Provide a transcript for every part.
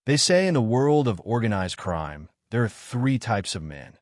They say in the world of organized crime, there are three types of men: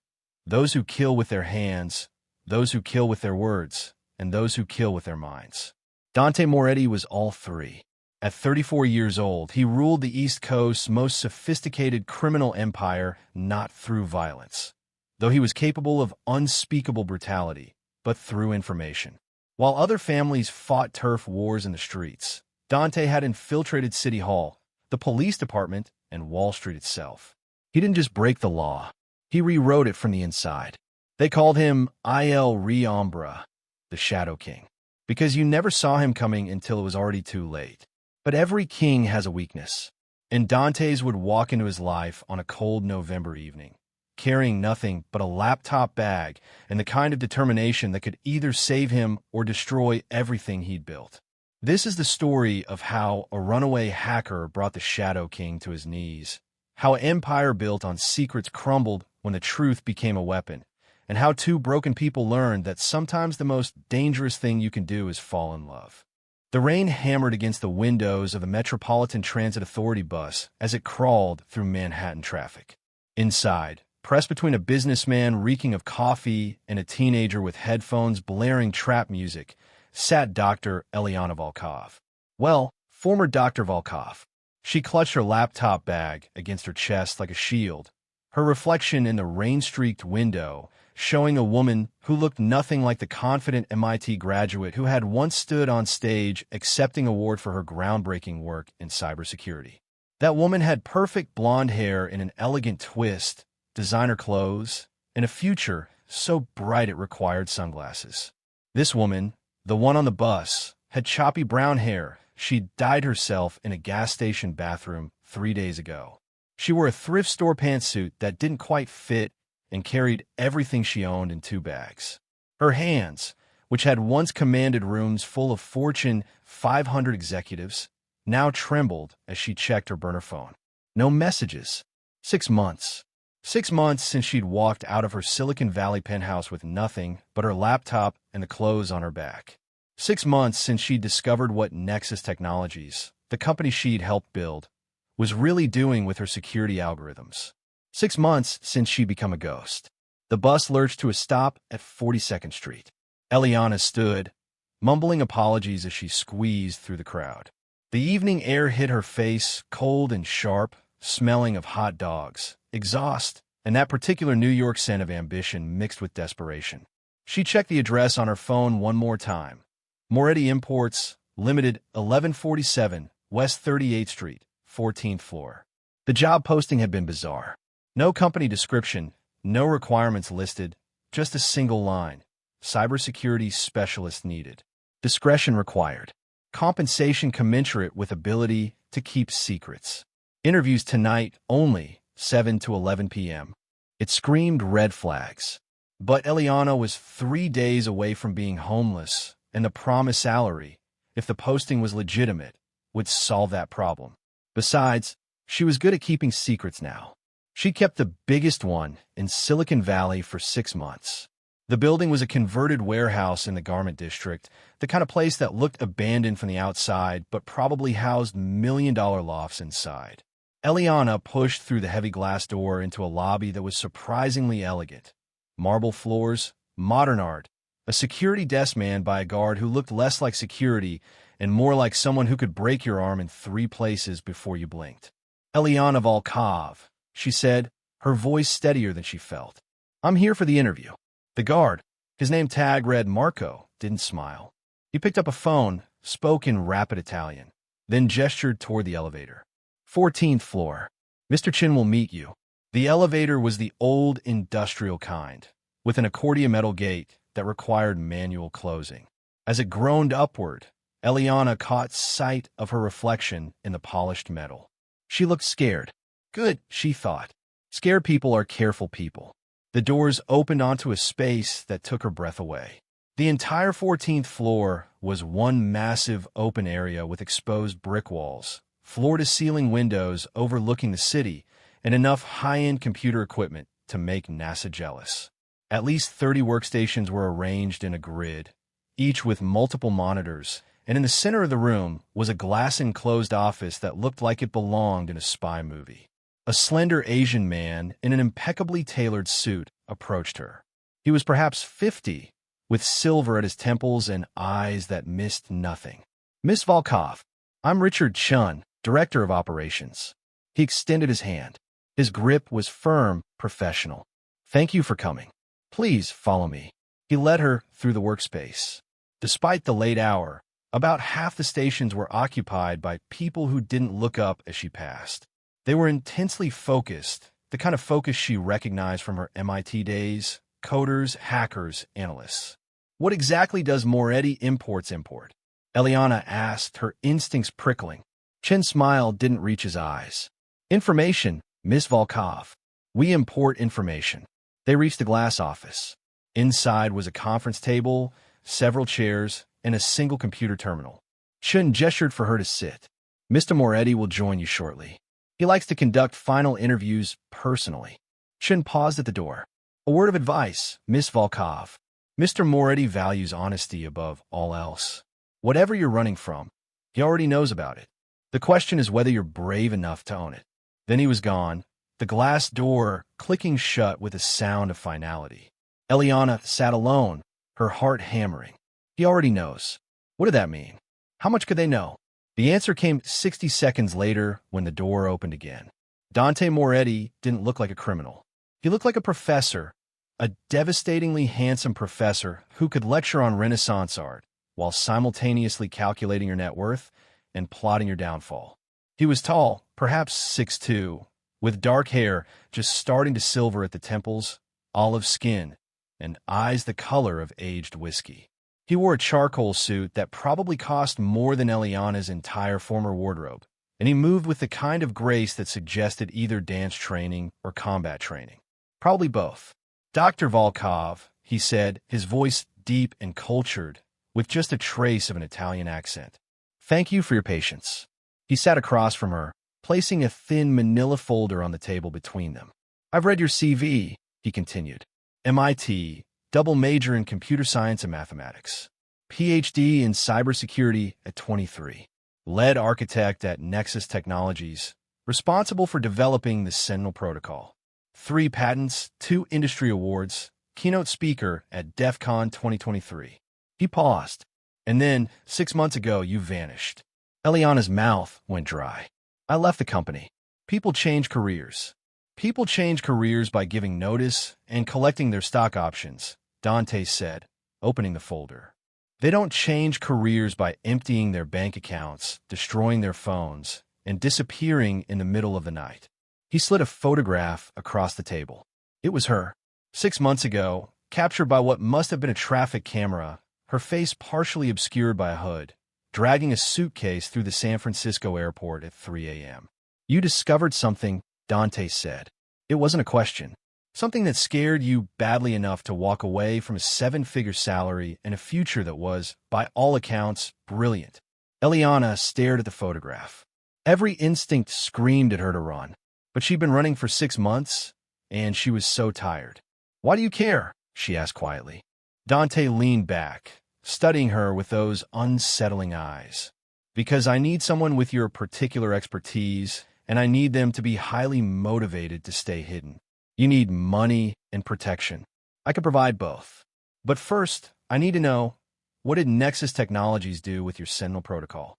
those who kill with their hands, those who kill with their words, and those who kill with their minds. Dante Moretti was all three. At 34 years old, he ruled the East Coast's most sophisticated criminal empire not through violence, though he was capable of unspeakable brutality, but through information. While other families fought turf wars in the streets, Dante had infiltrated City Hall, the police department, and Wall Street itself. He didn't just break the law, he rewrote it from the inside. They called him Il Re Ombra, the Shadow King, because you never saw him coming until it was already too late. But every king has a weakness, and Dante's would walk into his life on a cold November evening, carrying nothing but a laptop bag and the kind of determination that could either save him or destroy everything he'd built. This is the story of how a runaway hacker brought the Shadow King to his knees, how an empire built on secrets crumbled when the truth became a weapon, and how two broken people learned that sometimes the most dangerous thing you can do is fall in love. The rain hammered against the windows of the Metropolitan Transit Authority bus as it crawled through Manhattan traffic. Inside, pressed between a businessman reeking of coffee and a teenager with headphones blaring trap music, sat Dr. Eliana Volkov. Well, former Dr. Volkov. She clutched her laptop bag against her chest like a shield, her reflection in the rain-streaked window showing a woman who looked nothing like the confident MIT graduate who had once stood on stage accepting an award for her groundbreaking work in cybersecurity. That woman had perfect blonde hair in an elegant twist, designer clothes, and a future so bright it required sunglasses. This woman, the one on the bus, had choppy brown hair. She'd dyed herself in a gas station bathroom 3 days ago. She wore a thrift store pantsuit that didn't quite fit and carried everything she owned in 2 bags. Her hands, which had once commanded rooms full of Fortune 500 executives, now trembled as she checked her burner phone. No messages. 6 months. 6 months since she'd walked out of her Silicon Valley penthouse with nothing but her laptop and the clothes on her back. 6 months since she'd discovered what Nexus Technologies, the company she'd helped build, was really doing with her security algorithms. 6 months since she'd become a ghost. The bus lurched to a stop at 42nd Street. Eliana stood, mumbling apologies as she squeezed through the crowd. The evening air hit her face, cold and sharp, smelling of hot dogs, exhaust, and that particular New York scent of ambition mixed with desperation. She checked the address on her phone one more time. Moretti Imports, Limited, 1147 West 38th Street, 14th floor. The job posting had been bizarre. No company description, no requirements listed, just a single line: cybersecurity specialist needed. Discretion required. Compensation commensurate with ability to keep secrets. Interviews tonight only, 7 to 11 p.m. It screamed red flags. But Eliana was 3 days away from being homeless, and the promised salary, if the posting was legitimate, would solve that problem. Besides, she was good at keeping secrets now. She kept the biggest one in Silicon Valley for 6 months. The building was a converted warehouse in the garment district, the kind of place that looked abandoned from the outside but probably housed million-dollar lofts inside. Eliana pushed through the heavy glass door into a lobby that was surprisingly elegant. Marble floors, modern art, a security desk manned by a guard who looked less like security and more like someone who could break your arm in 3 places before you blinked. Eliana Volkov, she said, her voice steadier than she felt. I'm here for the interview. The guard, his name tag read Marco, didn't smile. He picked up a phone, spoke in rapid Italian, then gestured toward the elevator. 14th floor. Mr. Chin will meet you. The elevator was the old industrial kind, with an accordion metal gate that required manual closing. As it groaned upward, Eliana caught sight of her reflection in the polished metal. She looked scared. Good, she thought. Scared people are careful people. The doors opened onto a space that took her breath away. The entire 14th floor was one massive open area with exposed brick walls, floor-to-ceiling windows overlooking the city, and enough high-end computer equipment to make NASA jealous. At least 30 workstations were arranged in a grid, each with multiple monitors, and in the center of the room was a glass-enclosed office that looked like it belonged in a spy movie. A slender Asian man in an impeccably tailored suit approached her. He was perhaps 50, with silver at his temples and eyes that missed nothing. "Miss Volkov, I'm Richard Chun, Director of Operations." He extended his hand. His grip was firm, professional. "Thank you for coming. Please follow me." He led her through the workspace. Despite the late hour, about half the stations were occupied by people who didn't look up as she passed. They were intensely focused, the kind of focus she recognized from her MIT days: coders, hackers, analysts. "What exactly does Moretti Imports import?" Eliana asked, her instincts prickling. Chin's smile didn't reach his eyes. "Information, Miss Volkov. We import information." They reached the glass office. Inside was a conference table, several chairs, and a single computer terminal. Chin gestured for her to sit. "Mr. Moretti will join you shortly. He likes to conduct final interviews personally." Chin paused at the door. "A word of advice, Miss Volkov. Mr. Moretti values honesty above all else. Whatever you're running from, he already knows about it. The question is whether you're brave enough to own it." Then he was gone, the glass door clicking shut with a sound of finality. Eliana sat alone, her heart hammering. He already knows. What did that mean? How much could they know? The answer came 60 seconds later when the door opened again. Dante Moretti didn't look like a criminal. He looked like a professor, a devastatingly handsome professor who could lecture on Renaissance art while simultaneously calculating your net worth and plotting your downfall. He was tall, perhaps 6'2", with dark hair just starting to silver at the temples, olive skin, and eyes the color of aged whiskey. He wore a charcoal suit that probably cost more than Eliana's entire former wardrobe, and he moved with the kind of grace that suggested either dance training or combat training. Probably both. "Dr. Volkov," he said, his voice deep and cultured, with just a trace of an Italian accent. "Thank you for your patience." He sat across from her, placing a thin manila folder on the table between them. "I've read your CV," he continued. "MIT, double major in computer science and mathematics. PhD in cybersecurity at 23. Lead architect at Nexus Technologies, responsible for developing the Sentinel protocol. 3 patents, 2 industry awards, keynote speaker at DEF CON 2023. He paused. "And then, 6 months ago, you vanished." Eliana's mouth went dry. "I left the company. People change careers. People change careers by giving notice and collecting their stock options," Dante said, opening the folder. "They don't change careers by emptying their bank accounts, destroying their phones, and disappearing in the middle of the night." He slid a photograph across the table. It was her. 6 months ago, captured by what must have been a traffic camera, her face partially obscured by a hood, dragging a suitcase through the San Francisco airport at 3 a.m. "You discovered something," Dante said. "It wasn't a question. Something that scared you badly enough to walk away from a 7-figure salary and a future that was, by all accounts, brilliant." Eliana stared at the photograph. Every instinct screamed at her to run, but she'd been running for 6 months, and she was so tired. "Why do you care?" she asked quietly. Dante leaned back, studying her with those unsettling eyes. "Because I need someone with your particular expertise, and I need them to be highly motivated to stay hidden. You need money and protection. I can provide both. But first, I need to know, what did Nexus Technologies do with your Sentinel protocol?"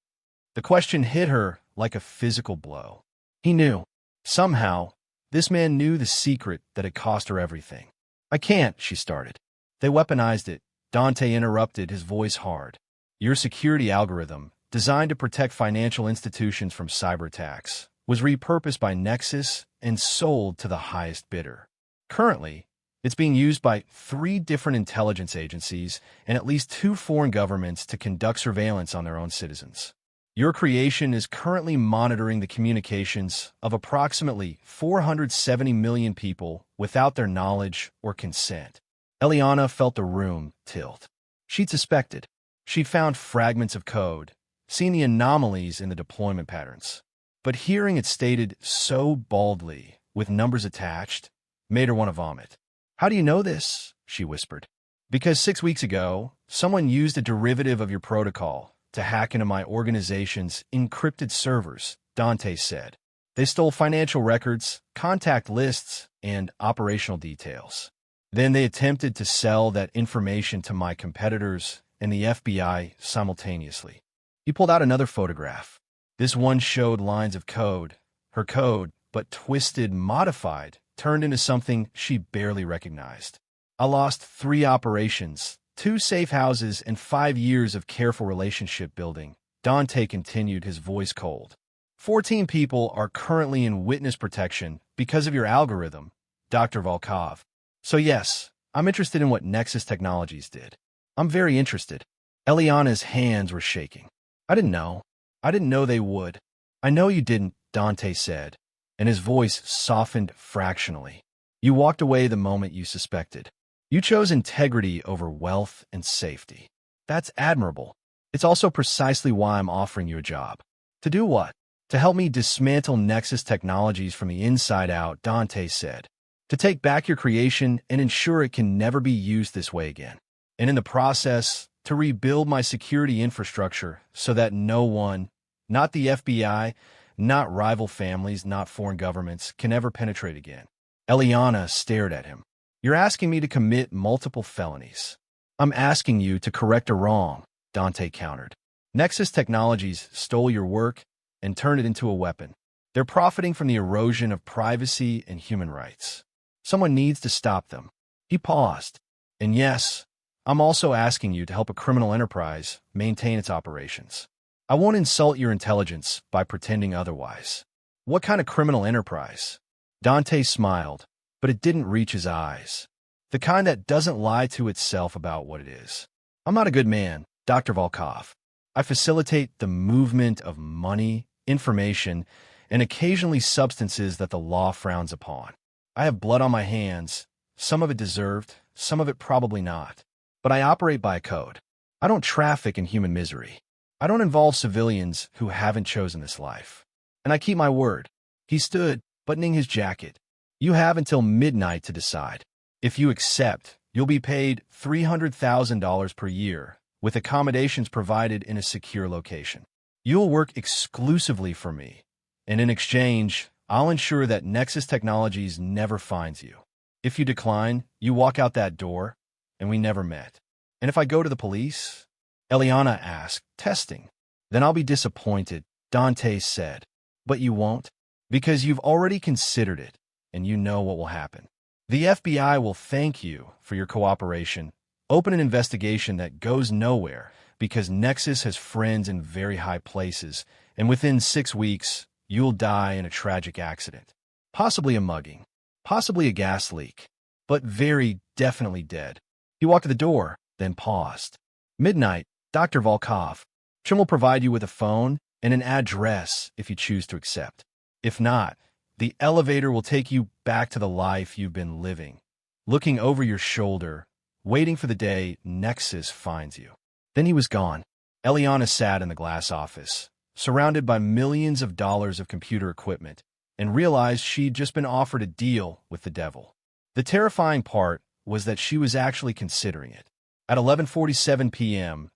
The question hit her like a physical blow. He knew. Somehow, this man knew the secret that had cost her everything. "I can't," she started. "They weaponized it," Dante interrupted, his voice hard. "Your security algorithm, designed to protect financial institutions from cyberattacks, was repurposed by Nexus and sold to the highest bidder. Currently, it's being used by 3 different intelligence agencies and at least 2 foreign governments to conduct surveillance on their own citizens. Your creation is currently monitoring the communications of approximately 470 million people without their knowledge or consent." Eliana felt the room tilt. She'd suspected. She'd found fragments of code, seen the anomalies in the deployment patterns. But hearing it stated so baldly, with numbers attached, made her want to vomit. "How do you know this?" she whispered. "Because 6 weeks ago, someone used a derivative of your protocol, to hack into my organization's encrypted servers, Dante said. They stole financial records, contact lists, and operational details. Then they attempted to sell that information to my competitors and the FBI simultaneously. He pulled out another photograph. This one showed lines of code. Her code, but twisted, modified, turned into something she barely recognized. I lost 3 operations, 2 safe houses, and 5 years of careful relationship building. Dante continued, his voice cold. 14 people are currently in witness protection because of your algorithm, Dr. Volkov. So yes, I'm interested in what Nexus Technologies did. I'm very interested. Eliana's hands were shaking. I didn't know. I didn't know they would. I know you didn't, Dante said, and his voice softened fractionally. You walked away the moment you suspected. You chose integrity over wealth and safety. That's admirable. It's also precisely why I'm offering you a job. To do what? To help me dismantle Nexus Technologies from the inside out, Dante said. To take back your creation and ensure it can never be used this way again. And in the process, to rebuild my security infrastructure so that no one, not the FBI, not rival families, not foreign governments, can ever penetrate again. Eliana stared at him. You're asking me to commit multiple felonies. I'm asking you to correct a wrong, Dante countered. Nexus Technologies stole your work and turned it into a weapon. They're profiting from the erosion of privacy and human rights. Someone needs to stop them. He paused. And yes, I'm also asking you to help a criminal enterprise maintain its operations. I won't insult your intelligence by pretending otherwise. What kind of criminal enterprise? Dante smiled, but it didn't reach his eyes. The kind that doesn't lie to itself about what it is. I'm not a good man, Dr. Volkov. I facilitate the movement of money, information, and occasionally substances that the law frowns upon. I have blood on my hands, some of it deserved, some of it probably not. But I operate by a code. I don't traffic in human misery. I don't involve civilians who haven't chosen this life. And I keep my word. He stood, buttoning his jacket. You have until midnight to decide. If you accept, you'll be paid $300,000 per year, with accommodations provided in a secure location. You'll work exclusively for me, and in exchange, I'll ensure that Nexus Technologies never finds you. If you decline, you walk out that door, and we never met. And if I go to the police? Eliana asked, testing. Then I'll be disappointed, Dante said. But you won't? Because you've already considered it, and you know what will happen. The FBI will thank you for your cooperation, open an investigation that goes nowhere, because Nexus has friends in very high places, and within 6 weeks, you'll die in a tragic accident. Possibly a mugging, possibly a gas leak, but very definitely dead. He walked to the door, then paused. Midnight, Dr. Volkov. Chim will provide you with a phone and an address if you choose to accept. If not, the elevator will take you back to the life you've been living, looking over your shoulder, waiting for the day Nexus finds you. Then he was gone. Eliana sat in the glass office, surrounded by millions of dollars of computer equipment, and realized she'd just been offered a deal with the devil. The terrifying part was that she was actually considering it. At 11:47 p.m.,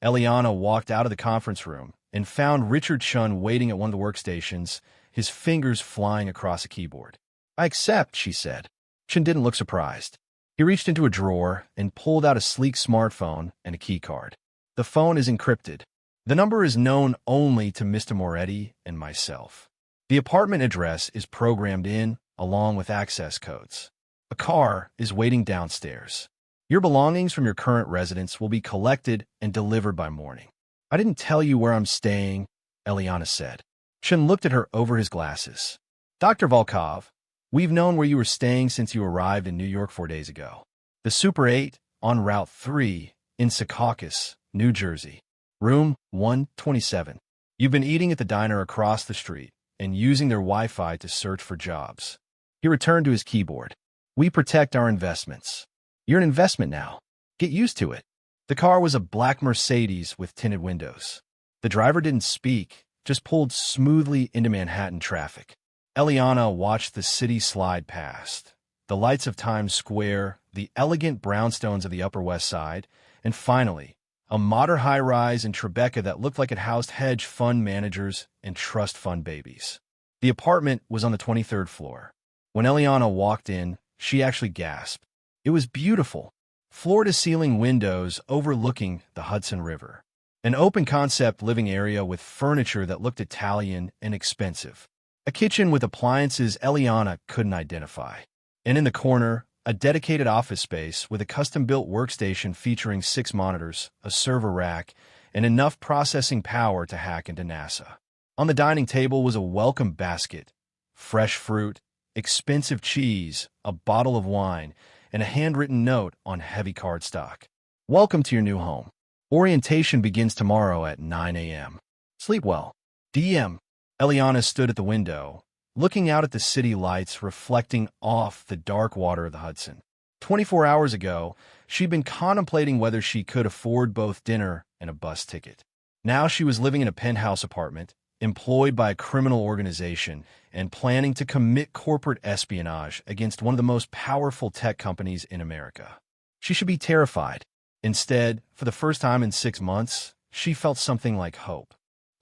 Eliana walked out of the conference room and found Richard Chun waiting at one of the workstations, his fingers flying across a keyboard. I accept, she said. Chun didn't look surprised. He reached into a drawer and pulled out a sleek smartphone and a keycard. The phone is encrypted. The number is known only to Mr. Moretti and myself. The apartment address is programmed in, along with access codes. A car is waiting downstairs. Your belongings from your current residence will be collected and delivered by morning. I didn't tell you where I'm staying, Eliana said. Chun looked at her over his glasses. Dr. Volkov, we've known where you were staying since you arrived in New York 4 days ago. The Super 8 on Route 3 in Secaucus, New Jersey. Room 127. You've been eating at the diner across the street and using their Wi-Fi to search for jobs. He returned to his keyboard. We protect our investments. You're an investment now. Get used to it. The car was a black Mercedes with tinted windows. The driver didn't speak, just pulled smoothly into Manhattan traffic. Eliana watched the city slide past. The lights of Times Square, the elegant brownstones of the Upper West Side, and finally, a modern high-rise in Tribeca that looked like it housed hedge fund managers and trust fund babies. The apartment was on the 23rd floor. When Eliana walked in, she actually gasped. It was beautiful. Floor-to-ceiling windows overlooking the Hudson River. An open-concept living area with furniture that looked Italian and expensive. A kitchen with appliances Eliana couldn't identify. And in the corner, a dedicated office space with a custom-built workstation featuring 6 monitors, a server rack, and enough processing power to hack into NASA. On the dining table was a welcome basket, fresh fruit, expensive cheese, a bottle of wine, and a handwritten note on heavy cardstock. Welcome to your new home. Orientation begins tomorrow at 9 a.m. Sleep well. DM. Eliana stood at the window, looking out at the city lights reflecting off the dark water of the Hudson. 24 hours ago, she'd been contemplating whether she could afford both dinner and a bus ticket. Now she was living in a penthouse apartment, employed by a criminal organization, and planning to commit corporate espionage against one of the most powerful tech companies in America. She should be terrified. Instead, for the first time in 6 months, she felt something like hope.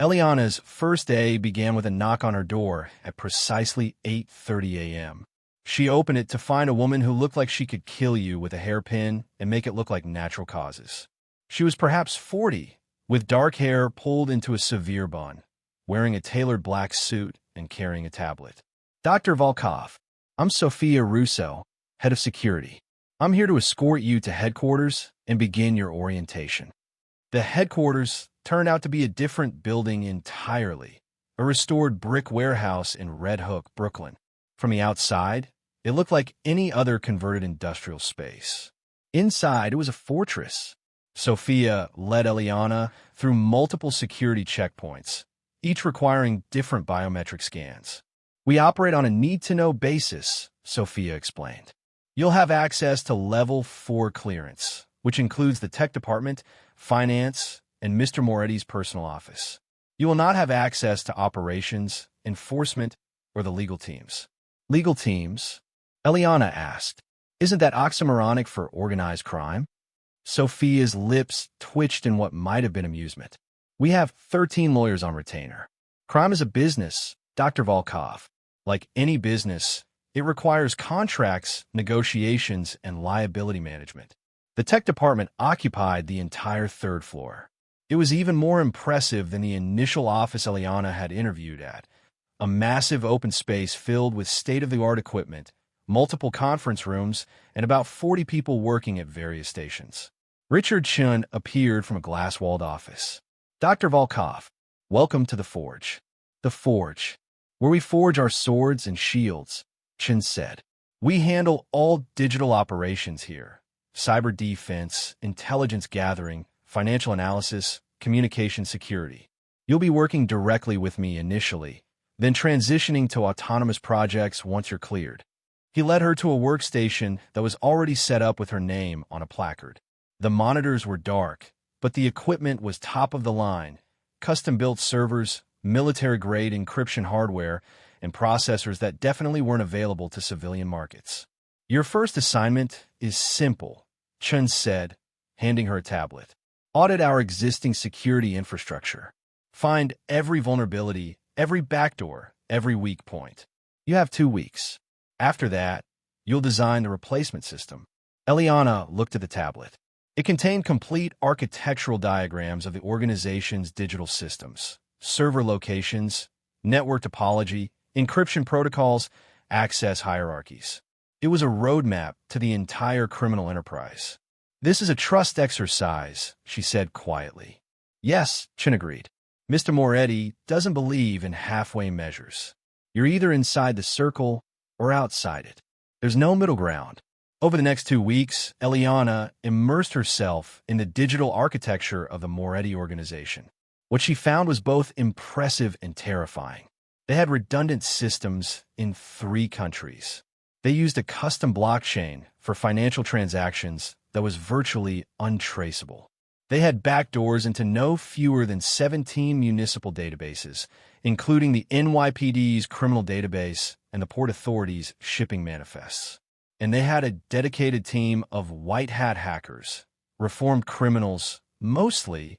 Eliana's first day began with a knock on her door at precisely 8:30 a.m. She opened it to find a woman who looked like she could kill you with a hairpin and make it look like natural causes. She was perhaps 40, with dark hair pulled into a severe bun, wearing a tailored black suit and carrying a tablet. Dr. Volkov, I'm Sophia Russo, head of security. I'm here to escort you to headquarters and begin your orientation. The headquarters turned out to be a different building entirely, a restored brick warehouse in Red Hook, Brooklyn. From the outside, it looked like any other converted industrial space. Inside, it was a fortress. Sophia led Eliana through multiple security checkpoints, each requiring different biometric scans. We operate on a need-to-know basis, Sophia explained. You'll have access to Level 4 clearance, which includes the tech department, finance, and Mr. Moretti's personal office. You will not have access to operations, enforcement, or the legal teams. Legal teams? Eliana asked. Isn't that oxymoronic for organized crime? Sophia's lips twitched in what might have been amusement. We have 13 lawyers on retainer. Crime is a business, Dr. Volkov. Like any business, it requires contracts, negotiations, and liability management. The tech department occupied the entire 3rd floor. It was even more impressive than the initial office Eliana had interviewed at. A massive open space filled with state-of-the-art equipment, multiple conference rooms, and about 40 people working at various stations. Richard Chun appeared from a glass-walled office. Dr. Volkov, welcome to the Forge. The Forge, where we forge our swords and shields, Chun said. We handle all digital operations here. Cyber defense, intelligence gathering, financial analysis, communication security. You'll be working directly with me initially, then transitioning to autonomous projects once you're cleared. He led her to a workstation that was already set up with her name on a placard. The monitors were dark, but the equipment was top of the line, custom-built servers, military-grade encryption hardware, and processors that definitely weren't available to civilian markets. Your first assignment is simple, Chun said, handing her a tablet. Audit our existing security infrastructure. Find every vulnerability, every backdoor, every weak point. You have 2 weeks. After that, you'll design the replacement system. Eliana looked at the tablet. It contained complete architectural diagrams of the organization's digital systems, server locations, network topology, encryption protocols, access hierarchies. It was a roadmap to the entire criminal enterprise. This is a trust exercise, she said quietly. Yes, Chin agreed. Mr. Moretti doesn't believe in halfway measures. You're either inside the circle or outside it. There's no middle ground. Over the next 2 weeks, Eliana immersed herself in the digital architecture of the Moretti organization. What she found was both impressive and terrifying. They had redundant systems in 3 countries. They used a custom blockchain for financial transactions that was virtually untraceable. They had backdoors into no fewer than 17 municipal databases, including the NYPD's criminal database and the Port Authority's shipping manifests. And they had a dedicated team of white hat hackers, reformed criminals, mostly,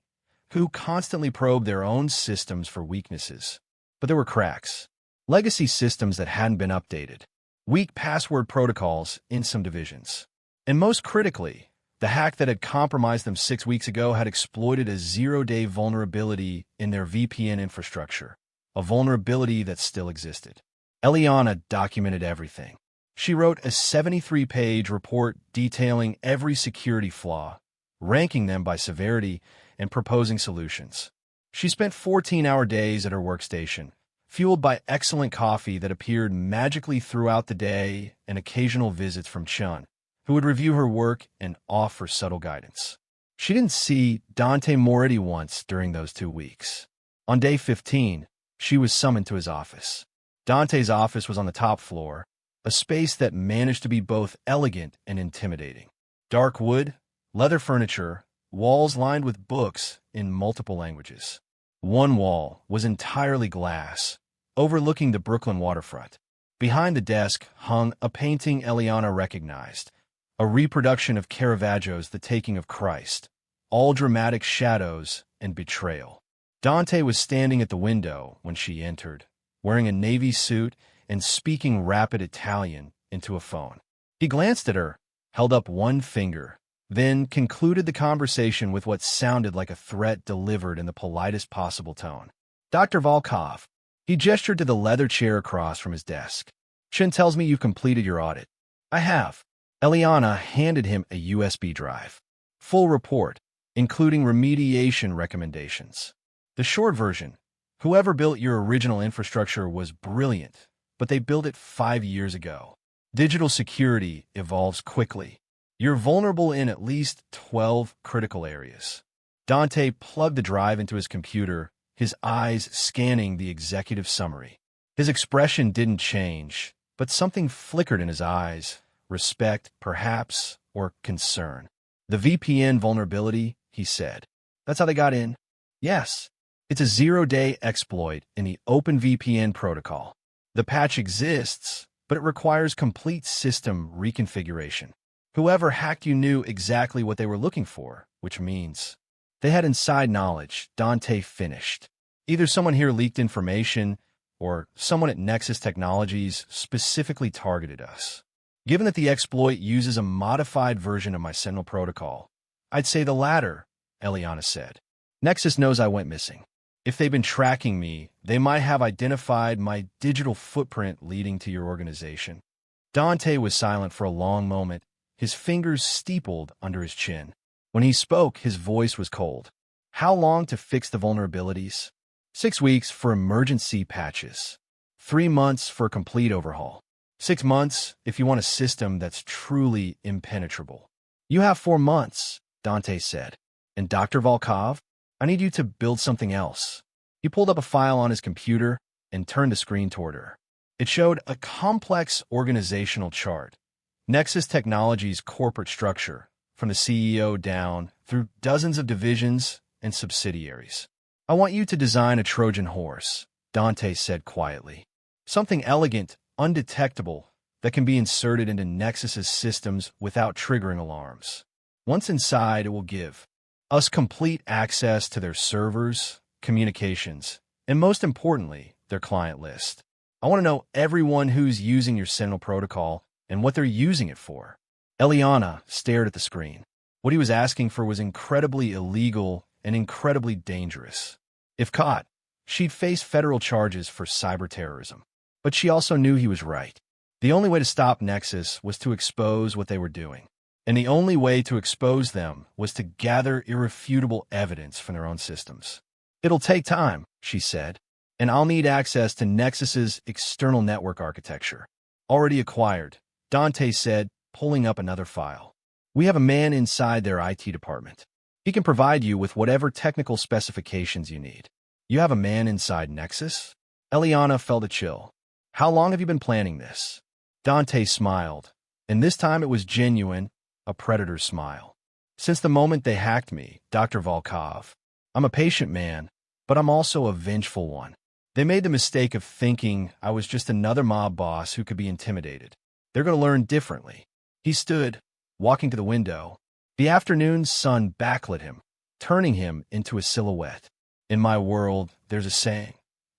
who constantly probed their own systems for weaknesses. But there were cracks. Legacy systems that hadn't been updated. Weak password protocols in some divisions. And most critically, the hack that had compromised them 6 weeks ago had exploited a zero-day vulnerability in their VPN infrastructure, a vulnerability that still existed. Eliana documented everything. She wrote a 73-page report detailing every security flaw, ranking them by severity, and proposing solutions. She spent 14-hour days at her workstation, fueled by excellent coffee that appeared magically throughout the day and occasional visits from Chun, who would review her work and offer subtle guidance. She didn't see Dante Moretti once during those 2 weeks. On day 15, she was summoned to his office. Dante's office was on the top floor, a space that managed to be both elegant and intimidating. Dark wood, leather furniture, walls lined with books in multiple languages. One wall was entirely glass, overlooking the Brooklyn waterfront. Behind the desk hung a painting Eliana recognized, a reproduction of Caravaggio's The Taking of Christ, all dramatic shadows and betrayal. Dante was standing at the window when she entered, wearing a navy suit and speaking rapid Italian into a phone. He glanced at her, held up one finger, then concluded the conversation with what sounded like a threat delivered in the politest possible tone. Dr. Volkov. He gestured to the leather chair across from his desk. Chin tells me you've completed your audit. I have. Eliana handed him a USB drive. Full report, including remediation recommendations. The short version: whoever built your original infrastructure was brilliant, but they built it 5 years ago. Digital security evolves quickly. You're vulnerable in at least 12 critical areas. Dante plugged the drive into his computer, his eyes scanning the executive summary. His expression didn't change, but something flickered in his eyes. Respect, perhaps, or concern. The VPN vulnerability, he said. That's how they got in? Yes. It's a zero-day exploit in the OpenVPN protocol. The patch exists, but it requires complete system reconfiguration. Whoever hacked you knew exactly what they were looking for, which means they had inside knowledge. Dante finished. Either someone here leaked information, or someone at Nexus Technologies specifically targeted us. Given that the exploit uses a modified version of my Sentinel protocol, I'd say the latter, Eliana said. Nexus knows I went missing. If they've been tracking me, they might have identified my digital footprint leading to your organization. Dante was silent for a long moment, his fingers steepled under his chin. When he spoke, his voice was cold. How long to fix the vulnerabilities? 6 weeks for emergency patches. 3 months for a complete overhaul. 6 months if you want a system that's truly impenetrable. You have 4 months, Dante said. And Dr. Volkov, I need you to build something else. He pulled up a file on his computer and turned the screen toward her. It showed a complex organizational chart. Nexus Technologies' corporate structure, from the CEO down through dozens of divisions and subsidiaries. I want you to design a Trojan horse, Dante said quietly. Something elegant, undetectable, that can be inserted into Nexus's systems without triggering alarms. Once inside, it will give us complete access to their servers, communications, and most importantly, their client list. I want to know everyone who's using your Sentinel protocol and what they're using it for. Eliana stared at the screen. What he was asking for was incredibly illegal and incredibly dangerous. If caught, she'd face federal charges for cyber terrorism. But she also knew he was right. The only way to stop Nexus was to expose what they were doing. And the only way to expose them was to gather irrefutable evidence from their own systems. It'll take time, she said, and I'll need access to Nexus's external network architecture. Already acquired, Dante said, pulling up another file. We have a man inside their IT department. He can provide you with whatever technical specifications you need. You have a man inside Nexus? Eliana felt a chill. How long have you been planning this? Dante smiled, and this time it was genuine, a predator's smile. Since the moment they hacked me, Dr. Volkov. I'm a patient man, but I'm also a vengeful one. They made the mistake of thinking I was just another mob boss who could be intimidated. They're going to learn differently. He stood, walking to the window. The afternoon sun backlit him, turning him into a silhouette. In my world, there's a saying,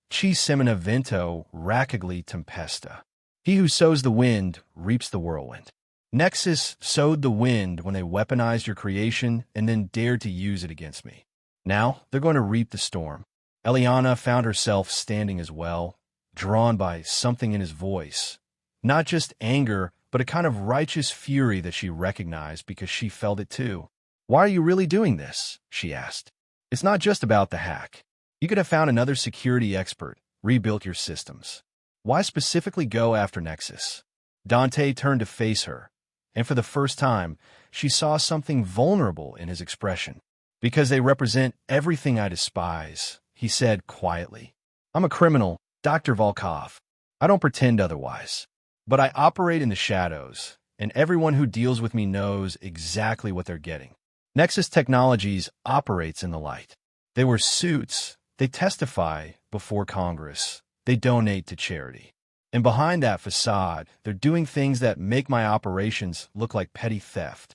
Ci semina vento rapigli tempesta. He who sows the wind reaps the whirlwind. Nexus sowed the wind when they weaponized your creation and then dared to use it against me. Now they're going to reap the storm. Eliana found herself standing as well, drawn by something in his voice. Not just anger, but a kind of righteous fury that she recognized because she felt it too. Why are you really doing this? She asked. It's not just about the hack. You could have found another security expert, rebuilt your systems. Why specifically go after Nexus? Dante turned to face her, and for the first time, she saw something vulnerable in his expression. Because they represent everything I despise, he said quietly. I'm a criminal, Dr. Volkov. I don't pretend otherwise. But I operate in the shadows, and everyone who deals with me knows exactly what they're getting. Nexus Technologies operates in the light. They wear suits, they testify before Congress, they donate to charity. And behind that facade, they're doing things that make my operations look like petty theft.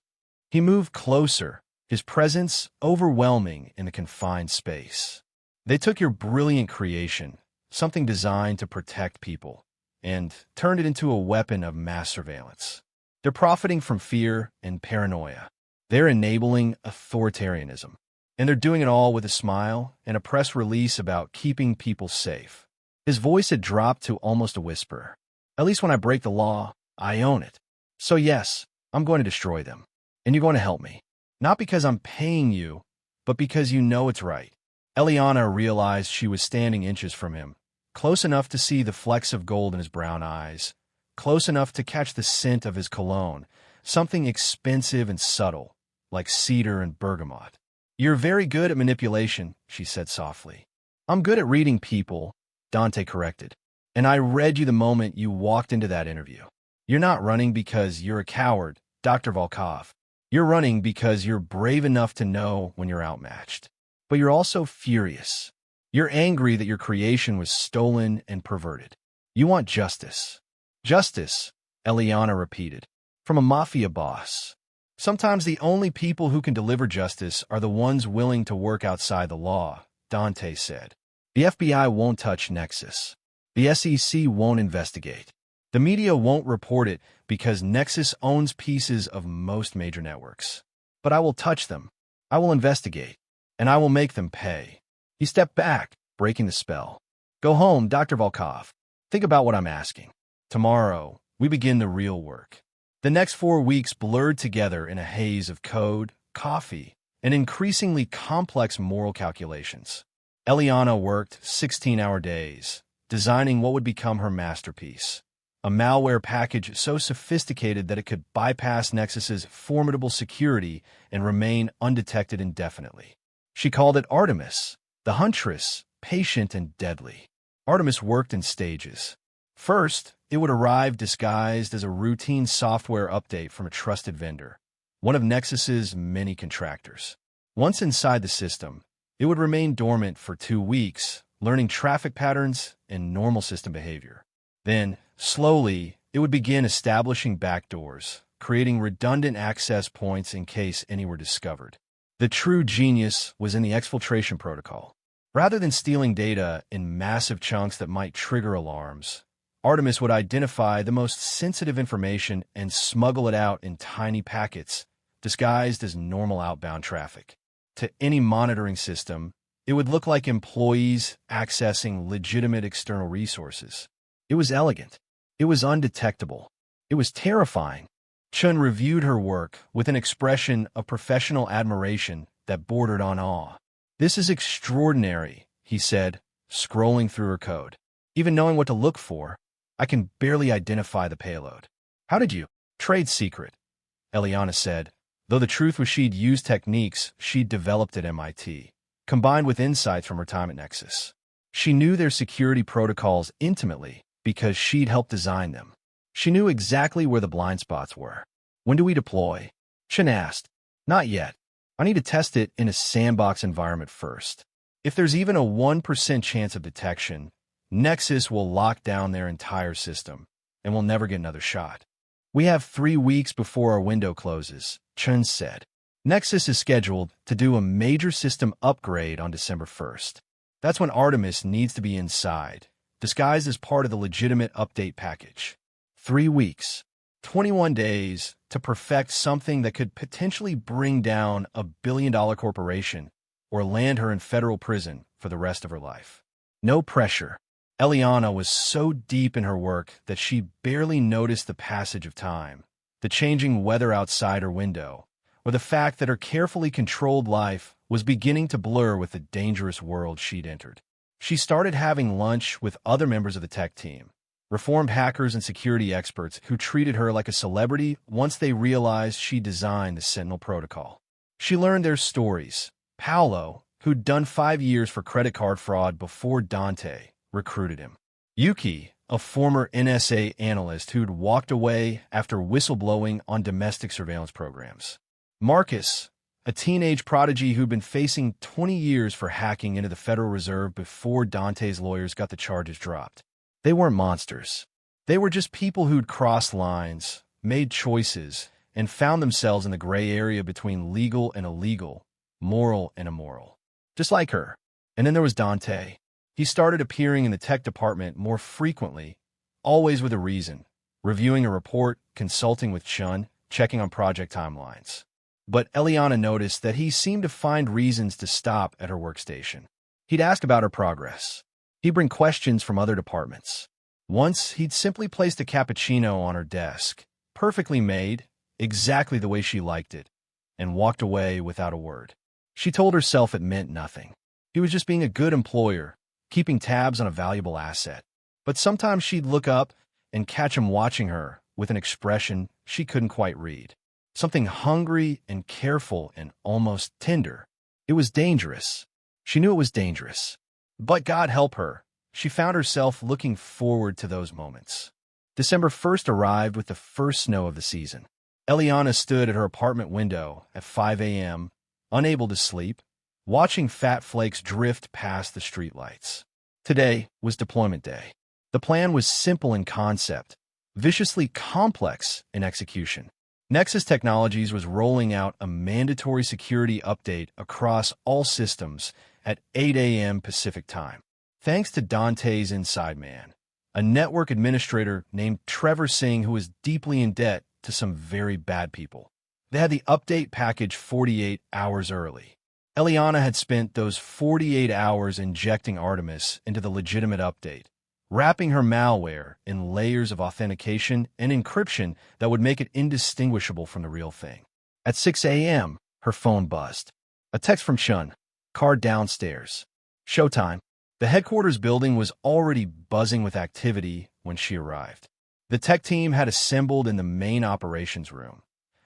He moved closer, his presence overwhelming in the confined space. They took your brilliant creation, something designed to protect people, and turned it into a weapon of mass surveillance. They're profiting from fear and paranoia. They're enabling authoritarianism. And they're doing it all with a smile and a press release about keeping people safe. His voice had dropped to almost a whisper. At least when I break the law, I own it. So yes, I'm going to destroy them. And you're going to help me. Not because I'm paying you, but because you know it's right. Eliana realized she was standing inches from him, close enough to see the flecks of gold in his brown eyes, close enough to catch the scent of his cologne, something expensive and subtle, like cedar and bergamot. You're very good at manipulation, she said softly. I'm good at reading people, Dante corrected. And I read you the moment you walked into that interview. You're not running because you're a coward, Dr. Volkov. You're running because you're brave enough to know when you're outmatched. But you're also furious. You're angry that your creation was stolen and perverted. You want justice. Justice, Eliana repeated, from a Mafia boss. Sometimes the only people who can deliver justice are the ones willing to work outside the law, Dante said. The FBI won't touch Nexus. The SEC won't investigate. The media won't report it because Nexus owns pieces of most major networks. But I will touch them. I will investigate. And I will make them pay. He stepped back, breaking the spell. Go home, Dr. Volkov. Think about what I'm asking. Tomorrow, we begin the real work. The next 4 weeks blurred together in a haze of code, coffee, and increasingly complex moral calculations. Eliana worked 16-hour days, designing what would become her masterpiece, a malware package so sophisticated that it could bypass Nexus's formidable security and remain undetected indefinitely. She called it Artemis, the huntress, patient and deadly. Artemis worked in stages. First, it would arrive disguised as a routine software update from a trusted vendor, one of Nexus's many contractors. Once inside the system, it would remain dormant for 2 weeks, learning traffic patterns and normal system behavior. Then, slowly, it would begin establishing backdoors, creating redundant access points in case any were discovered. The true genius was in the exfiltration protocol. Rather than stealing data in massive chunks that might trigger alarms, Artemis would identify the most sensitive information and smuggle it out in tiny packets, disguised as normal outbound traffic. To any monitoring system, it would look like employees accessing legitimate external resources. It was elegant. It was undetectable. It was terrifying. Chun reviewed her work with an expression of professional admiration that bordered on awe. This is extraordinary, he said, scrolling through her code. Even knowing what to look for, I can barely identify the payload. How did you? Trade secret, Eliana said, though the truth was she'd used techniques she'd developed at MIT, combined with insights from her time at Nexus. She knew their security protocols intimately because she'd helped design them. She knew exactly where the blind spots were. When do we deploy? Chen asked. Not yet. I need to test it in a sandbox environment first. If there's even a 1% chance of detection, Nexus will lock down their entire system, and we'll never get another shot. We have 3 weeks before our window closes, Chun said. Nexus is scheduled to do a major system upgrade on December 1st. That's when Artemis needs to be inside, disguised as part of the legitimate update package. 3 weeks, 21 days to perfect something that could potentially bring down a billion-dollar corporation or land her in federal prison for the rest of her life. No pressure. Eliana was so deep in her work that she barely noticed the passage of time, the changing weather outside her window, or the fact that her carefully controlled life was beginning to blur with the dangerous world she'd entered. She started having lunch with other members of the tech team, reformed hackers and security experts who treated her like a celebrity once they realized she designed the Sentinel protocol. She learned their stories. Paolo, who'd done 5 years for credit card fraud before Dante, recruited him. Yuki, a former NSA analyst who'd walked away after whistleblowing on domestic surveillance programs. Marcus, a teenage prodigy who'd been facing 20 years for hacking into the Federal Reserve before Dante's lawyers got the charges dropped. They weren't monsters. They were just people who'd crossed lines, made choices, and found themselves in the gray area between legal and illegal, moral and immoral. Just like her. And then there was Dante. He started appearing in the tech department more frequently, always with a reason, reviewing a report, consulting with Chun, checking on project timelines. But Eliana noticed that he seemed to find reasons to stop at her workstation. He'd ask about her progress. He'd bring questions from other departments. Once, he'd simply placed a cappuccino on her desk, perfectly made, exactly the way she liked it, and walked away without a word. She told herself it meant nothing. He was just being a good employer, keeping tabs on a valuable asset. But sometimes she'd look up and catch him watching her with an expression she couldn't quite read. Something hungry and careful and almost tender. It was dangerous. She knew it was dangerous. But God help her, she found herself looking forward to those moments. December 1st arrived with the first snow of the season. Eliana stood at her apartment window at 5 a.m., unable to sleep, watching fat flakes drift past the streetlights. Today was deployment day. The plan was simple in concept, viciously complex in execution. Nexus Technologies was rolling out a mandatory security update across all systems at 8 a.m. Pacific time. Thanks to Dante's inside man, a network administrator named Trevor Singh who was deeply in debt to some very bad people. They had the update package 48 hours early. Eliana had spent those 48 hours injecting Artemis into the legitimate update, wrapping her malware in layers of authentication and encryption that would make it indistinguishable from the real thing. At 6 a.m., her phone buzzed. A text from Chun. Car downstairs. Showtime. The headquarters building was already buzzing with activity when she arrived. The tech team had assembled in the main operations room,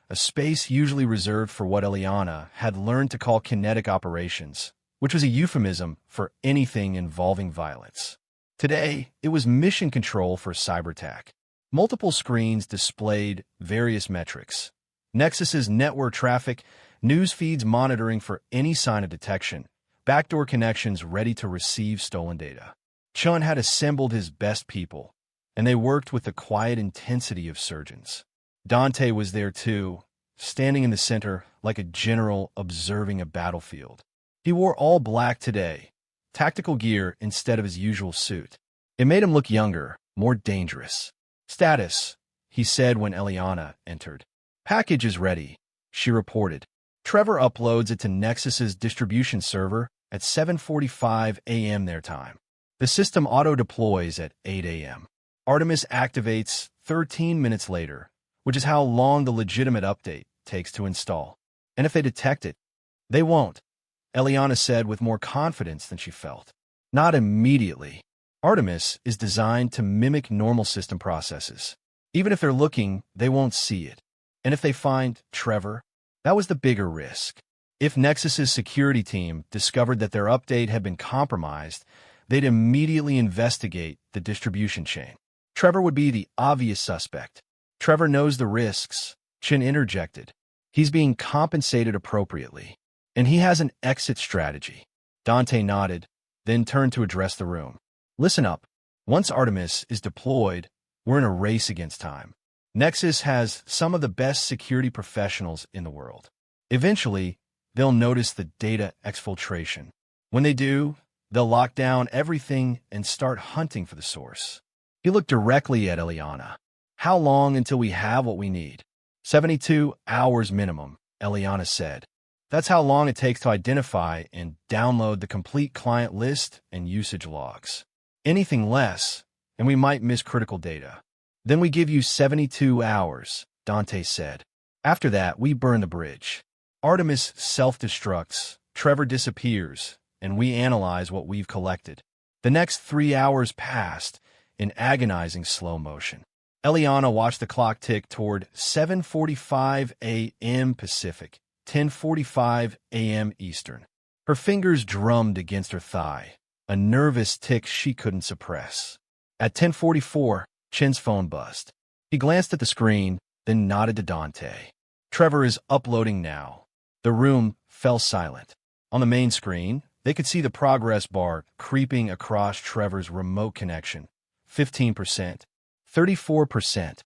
a space usually reserved for what Eliana had learned to call kinetic operations, which was a euphemism for anything involving violence. Today, it was mission control for Cyberattack. Multiple screens displayed various metrics. Nexus's network traffic, news feeds monitoring for any sign of detection, backdoor connections ready to receive stolen data. Chun had assembled his best people, and they worked with the quiet intensity of surgeons. Dante was there too, standing in the center like a general observing a battlefield. He wore all black today, tactical gear instead of his usual suit. It made him look younger, more dangerous. Status, he said when Eliana entered. Package is ready, she reported. Trevor uploads it to Nexus's distribution server at 7:45 a.m. their time. The system auto-deploys at 8 a.m. Artemis activates 13 minutes later, which is how long the legitimate update takes to install. And if they detect it, they won't, Eliana said with more confidence than she felt. Not immediately. Artemis is designed to mimic normal system processes. Even if they're looking, they won't see it. And if they find Trevor, that was the bigger risk. If Nexus's security team discovered that their update had been compromised, they'd immediately investigate the distribution chain. Trevor would be the obvious suspect. Trevor knows the risks, Chin interjected. He's being compensated appropriately. And he has an exit strategy. Dante nodded, then turned to address the room. Listen up. Once Artemis is deployed, we're in a race against time. Nexus has some of the best security professionals in the world. Eventually, they'll notice the data exfiltration. When they do, they'll lock down everything and start hunting for the source. He looked directly at Eliana. How long until we have what we need? 72 hours minimum, Eliana said. That's how long it takes to identify and download the complete client list and usage logs. Anything less, and we might miss critical data. Then we give you 72 hours, Dante said. After that, we burn the bridge. Artemis self-destructs, Trevor disappears, and we analyze what we've collected. The next 3 hours passed in agonizing slow motion. Eliana watched the clock tick toward 7:45 a.m. Pacific, 10:45 a.m. Eastern. Her fingers drummed against her thigh, a nervous tick she couldn't suppress. At 10:44, Chen's phone buzzed. He glanced at the screen, then nodded to Dante. Trevor is uploading now. The room fell silent. On the main screen, they could see the progress bar creeping across Trevor's remote connection. 15%, 34%,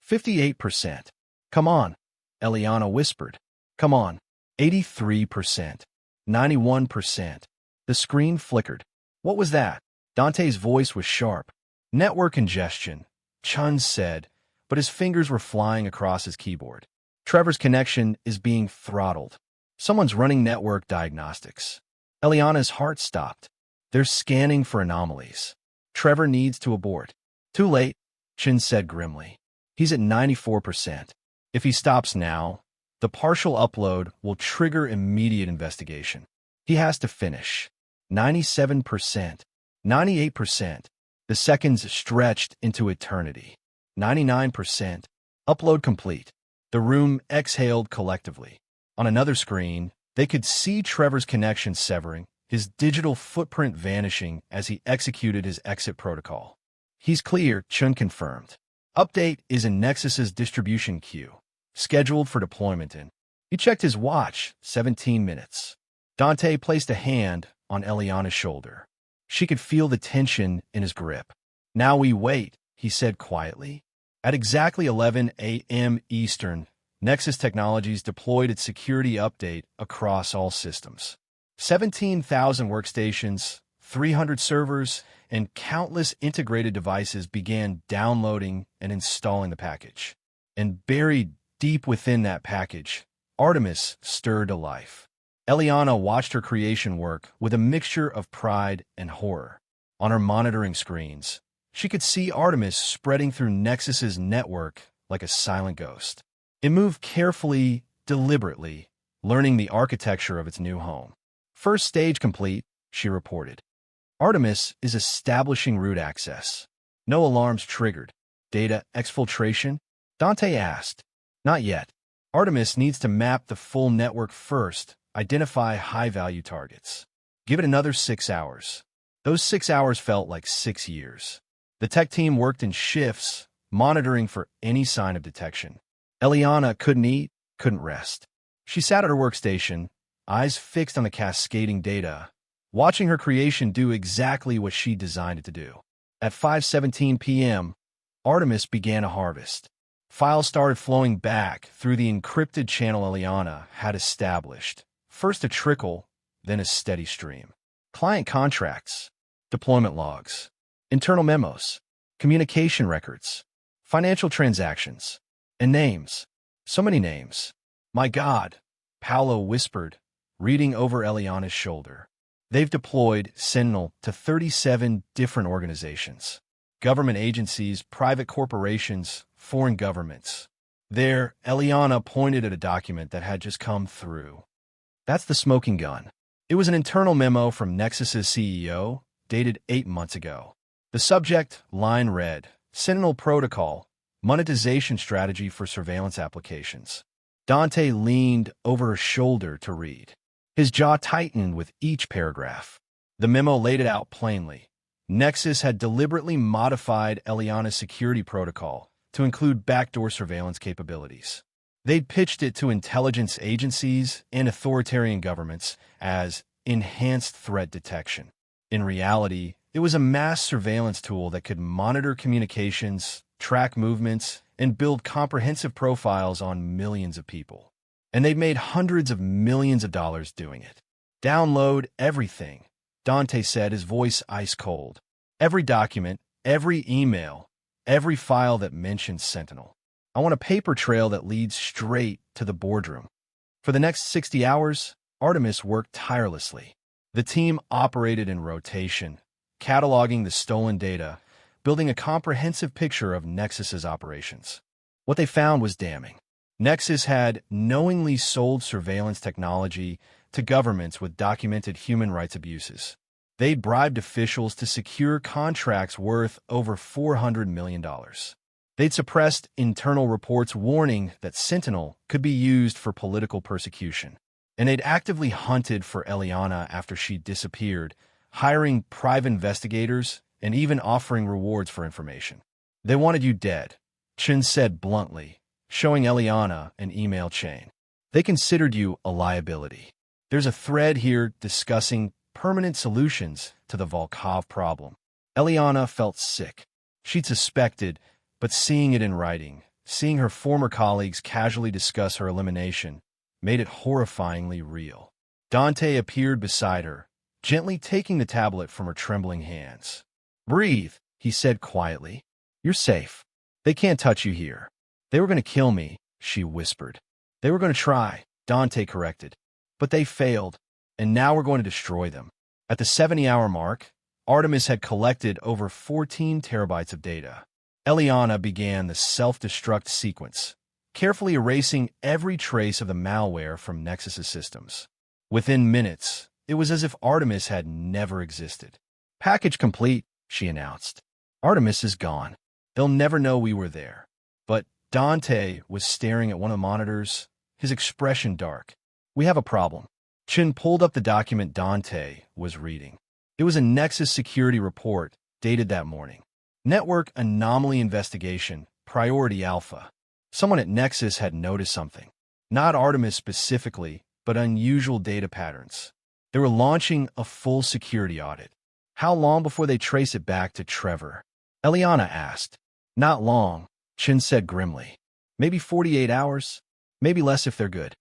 58%. Come on, Eliana whispered. Come on. 83%, 91%. The screen flickered. What was that? Dante's voice was sharp. Network congestion, Chun said, but his fingers were flying across his keyboard. Trevor's connection is being throttled. Someone's running network diagnostics. Eliana's heart stopped. They're scanning for anomalies. Trevor needs to abort. Too late, Chin said grimly. He's at 94%. If he stops now, the partial upload will trigger immediate investigation. He has to finish. 97%. 98%. The seconds stretched into eternity. 99%. Upload complete. The room exhaled collectively. On another screen, they could see Trevor's connection severing, his digital footprint vanishing as he executed his exit protocol. He's clear, Chun confirmed. Update is in Nexus's distribution queue, scheduled for deployment in. He checked his watch, 17 minutes. Dante placed a hand on Eliana's shoulder. She could feel the tension in his grip. Now we wait, he said quietly. At exactly 11 a.m. Eastern, Nexus Technologies deployed its security update across all systems. 17,000 workstations, 300 servers, and countless integrated devices began downloading and installing the package. And buried deep within that package, Artemis stirred to life. Eliana watched her creation work with a mixture of pride and horror. On her monitoring screens, she could see Artemis spreading through Nexus's network like a silent ghost. It moved carefully, deliberately, learning the architecture of its new home. First stage complete, she reported. Artemis is establishing root access. No alarms triggered. Data exfiltration? Dante asked. Not yet. Artemis needs to map the full network first, identify high-value targets. Give it another 6 hours. Those 6 hours felt like 6 years. The tech team worked in shifts, monitoring for any sign of detection. Eliana couldn't eat, couldn't rest. She sat at her workstation, eyes fixed on the cascading data, watching her creation do exactly what she designed it to do. At 5:17 p.m., Artemis began a harvest. Files started flowing back through the encrypted channel Eliana had established. First a trickle, then a steady stream. Client contracts, deployment logs, internal memos, communication records, financial transactions, and names. So many names. My God, Paolo whispered, reading over Eliana's shoulder. They've deployed Sentinel to 37 different organizations. Government agencies, private corporations, foreign governments. There, Eliana pointed at a document that had just come through. That's the smoking gun. It was an internal memo from Nexus's CEO, dated 8 months ago. The subject line read, Sentinel Protocol, monetization strategy for surveillance applications. Dante leaned over her shoulder to read. His jaw tightened with each paragraph. The memo laid it out plainly. Nexus had deliberately modified Eliana's security protocol to include backdoor surveillance capabilities. They'd pitched it to intelligence agencies and authoritarian governments as enhanced threat detection. In reality, it was a mass surveillance tool that could monitor communications, track movements, and build comprehensive profiles on millions of people. And they've made hundreds of millions of dollars doing it. Download everything, Dante said, his voice ice cold. Every document, every email, every file that mentions Sentinel. I want a paper trail that leads straight to the boardroom. For the next 60 hours, Artemis worked tirelessly. The team operated in rotation, cataloging the stolen data, building a comprehensive picture of Nexus's operations. What they found was damning. Nexus had knowingly sold surveillance technology to governments with documented human rights abuses. They'd bribed officials to secure contracts worth over $400 million. They'd suppressed internal reports warning that Sentinel could be used for political persecution. And they'd actively hunted for Eliana after she disappeared, hiring private investigators and even offering rewards for information. They wanted you dead, Chen said bluntly, showing Eliana an email chain. They considered you a liability. There's a thread here discussing permanent solutions to the Volkov problem. Eliana felt sick. She'd suspected, but seeing it in writing, seeing her former colleagues casually discuss her elimination, made it horrifyingly real. Dante appeared beside her, gently taking the tablet from her trembling hands. "Breathe," he said quietly. "You're safe. They can't touch you here." "They were going to kill me," she whispered. "They were going to try," Dante corrected. "But they failed, and now we're going to destroy them." At the 70-hour mark, Artemis had collected over 14 terabytes of data. Eliana began the self-destruct sequence, carefully erasing every trace of the malware from Nexus's systems. Within minutes, it was as if Artemis had never existed. "Package complete," she announced. "Artemis is gone. They'll never know we were there." But Dante was staring at one of the monitors, his expression dark. "We have a problem." Chen pulled up the document Dante was reading. It was a Nexus security report dated that morning. Network Anomaly Investigation, Priority Alpha. Someone at Nexus had noticed something. Not Artemis specifically, but unusual data patterns. They were launching a full security audit. "How long before they trace it back to Trevor?" Eliana asked. "Not long," Chen said grimly. "Maybe 48 hours. Maybe less if they're good."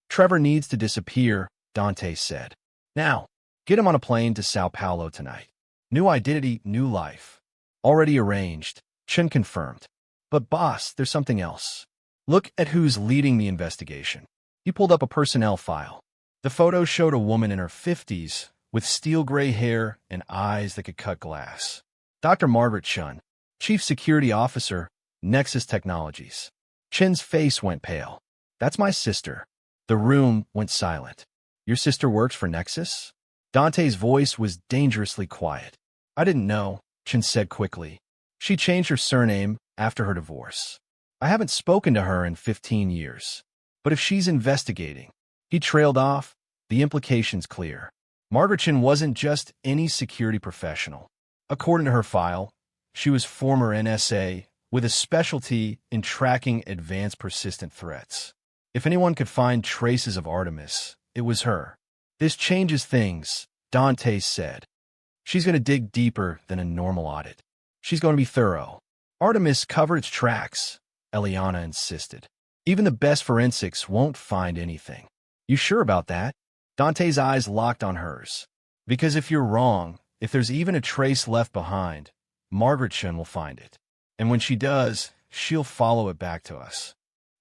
"Trevor needs to disappear," Dante said. "Now, get him on a plane to Sao Paulo tonight. New identity, new life." "Already arranged," Chen confirmed. "But boss, there's something else. Look at who's leading the investigation." He pulled up a personnel file. The photo showed a woman in her 50s with steel gray hair and eyes that could cut glass. Dr. Margaret Chun, Chief Security Officer, Nexus Technologies. Chen's face went pale. "That's my sister." The room went silent. "Your sister works for Nexus?" Dante's voice was dangerously quiet. "I didn't know," Chen said quickly. "She changed her surname after her divorce. I haven't spoken to her in 15 years. But if she's investigating..." He trailed off, the implications clear. Margaret Chen wasn't just any security professional. According to her file, she was former NSA with a specialty in tracking advanced persistent threats. If anyone could find traces of Artemis, it was her. "This changes things," Dante said. "She's going to dig deeper than a normal audit. She's going to be thorough." "Artemis covered its tracks," Eliana insisted. "Even the best forensics won't find anything." "You sure about that?" Dante's eyes locked on hers. "Because if you're wrong, if there's even a trace left behind, Margaret Chen will find it. And when she does, she'll follow it back to us."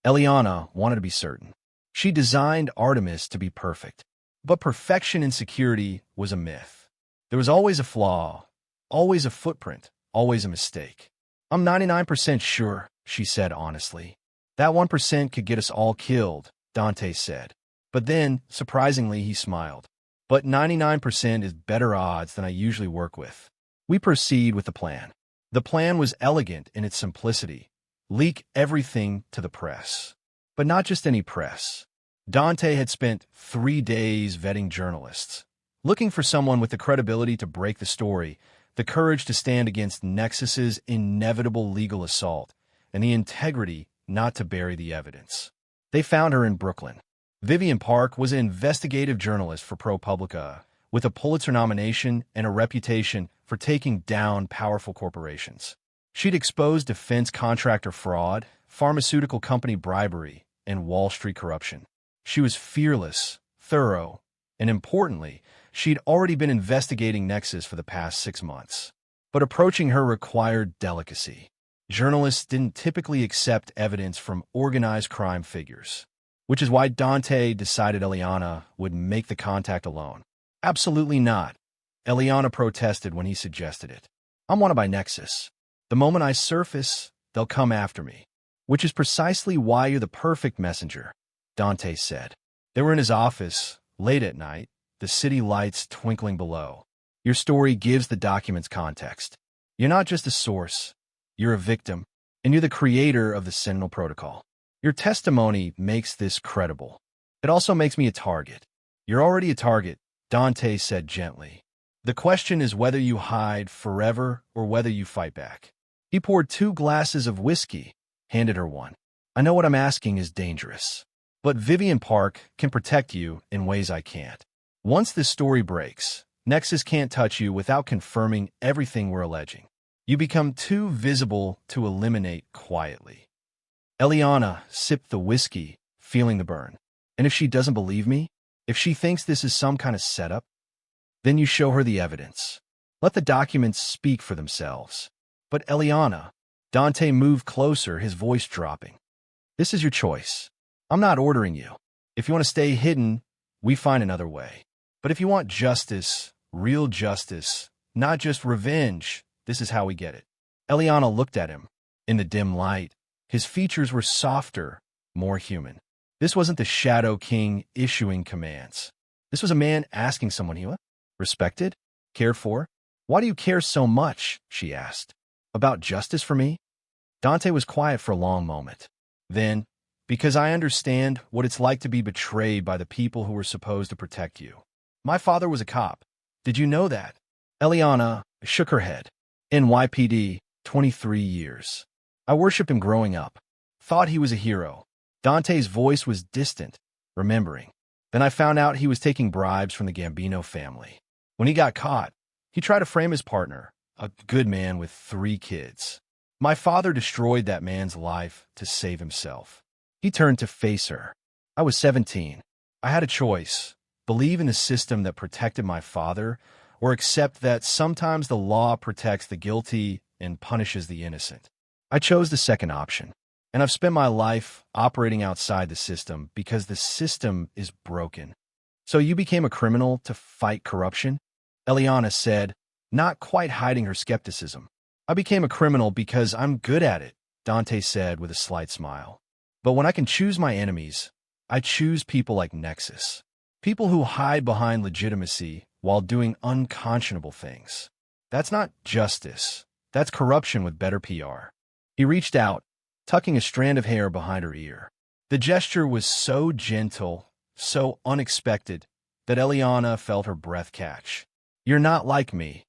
Eliana wanted to be certain. She designed Artemis to be perfect. But perfection in security was a myth. There was always a flaw, always a footprint, always a mistake. "I'm 99% sure," she said honestly. "That 1% could get us all killed," Dante said. But then, surprisingly, he smiled. "But 99% is better odds than I usually work with." We proceed with the plan. The plan was elegant in its simplicity. Leak everything to the press. But not just any press. Dante had spent 3 days vetting journalists, looking for someone with the credibility to break the story, the courage to stand against Nexus's inevitable legal assault, and the integrity not to bury the evidence. They found her in Brooklyn. Vivian Park was an investigative journalist for ProPublica, with a Pulitzer nomination and a reputation for taking down powerful corporations. She'd exposed defense contractor fraud, pharmaceutical company bribery, and Wall Street corruption. She was fearless, thorough, and importantly, she'd already been investigating Nexus for the past 6 months. But approaching her required delicacy. Journalists didn't typically accept evidence from organized crime figures, which is why Dante decided Eliana would make the contact alone. Absolutely not. Eliana protested when he suggested it. I'm wanted by Nexus. The moment I surface, they'll come after me. Which is precisely why you're the perfect messenger, Dante said. They were in his office, late at night, the city lights twinkling below. Your story gives the documents context. You're not just a source. You're a victim, and you're the creator of the Sentinel Protocol. Your testimony makes this credible. It also makes me a target. You're already a target, Dante said gently. The question is whether you hide forever or whether you fight back. He poured 2 glasses of whiskey, handed her one. I know what I'm asking is dangerous, but Vivian Park can protect you in ways I can't. Once this story breaks, Nexus can't touch you without confirming everything we're alleging. You become too visible to eliminate quietly. Eliana sipped the whiskey, feeling the burn. And if she doesn't believe me, if she thinks this is some kind of setup, then you show her the evidence. Let the documents speak for themselves. But Eliana, Dante moved closer, his voice dropping. This is your choice. I'm not ordering you. If you want to stay hidden, we find another way. But if you want justice, real justice, not just revenge, this is how we get it. Eliana looked at him. In the dim light, his features were softer, more human. This wasn't the Shadow King issuing commands. This was a man asking someone he respected, cared for. Why do you care so much, she asked. About justice for me? Dante was quiet for a long moment. Then, because I understand what it's like to be betrayed by the people who were supposed to protect you. My father was a cop. Did you know that? Eliana shook her head. NYPD, 23 years. I worshipped him growing up. Thought he was a hero. Dante's voice was distant, remembering. Then I found out he was taking bribes from the Gambino family. When he got caught, he tried to frame his partner, a good man with 3 kids. My father destroyed that man's life to save himself. He turned to face her. I was 17. I had a choice. Believe in the system that protected my father, or accept that sometimes the law protects the guilty and punishes the innocent. I chose the second option, and I've spent my life operating outside the system because the system is broken. So you became a criminal to fight corruption? Eliana said, not quite hiding her skepticism. I became a criminal because I'm good at it, Dante said with a slight smile. But when I can choose my enemies, I choose people like Nexus. People who hide behind legitimacy while doing unconscionable things. That's not justice. That's corruption with better PR. He reached out, tucking a strand of hair behind her ear. The gesture was so gentle, so unexpected, that Eliana felt her breath catch. You're not like me,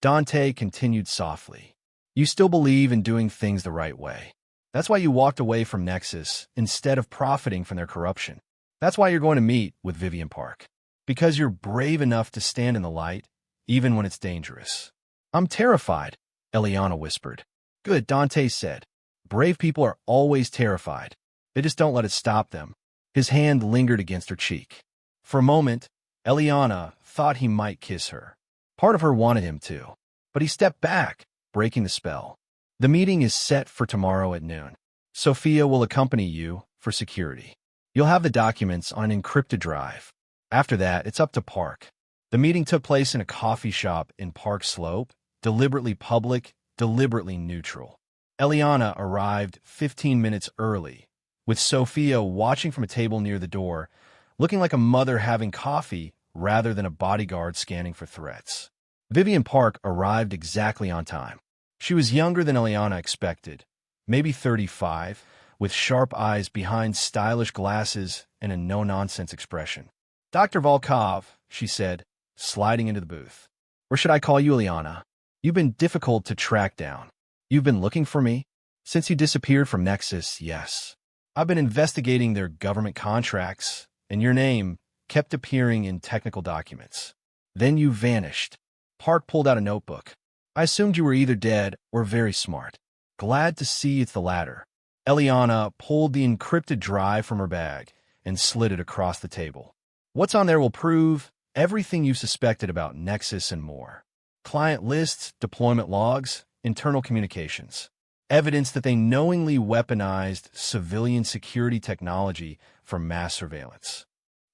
Dante continued softly. You still believe in doing things the right way. That's why you walked away from Nexus instead of profiting from their corruption. That's why you're going to meet with Vivian Park. Because you're brave enough to stand in the light, even when it's dangerous. I'm terrified, Eliana whispered. Good, Dante said. Brave people are always terrified. They just don't let it stop them. His hand lingered against her cheek. For a moment, Eliana thought he might kiss her. Part of her wanted him to. But he stepped back, breaking the spell. The meeting is set for tomorrow at noon. Sophia will accompany you for security. You'll have the documents on an encrypted drive. After that, it's up to Park. The meeting took place in a coffee shop in Park Slope, deliberately public, deliberately neutral. Eliana arrived 15 minutes early, with Sophia watching from a table near the door, looking like a mother having coffee rather than a bodyguard scanning for threats. Vivian Park arrived exactly on time. She was younger than Eliana expected, maybe 35, with sharp eyes behind stylish glasses and a no-nonsense expression. Dr. Volkov, she said, sliding into the booth. Or should I call you Eliana? You've been difficult to track down. You've been looking for me? Since you disappeared from Nexus, yes. I've been investigating their government contracts, and your name kept appearing in technical documents. Then you vanished. Park pulled out a notebook. I assumed you were either dead or very smart. Glad to see it's the latter. Eliana pulled the encrypted drive from her bag, and slid it across the table. What's on there will prove everything you've suspected about Nexus and more. Client lists, deployment logs, internal communications. Evidence that they knowingly weaponized civilian security technology for mass surveillance.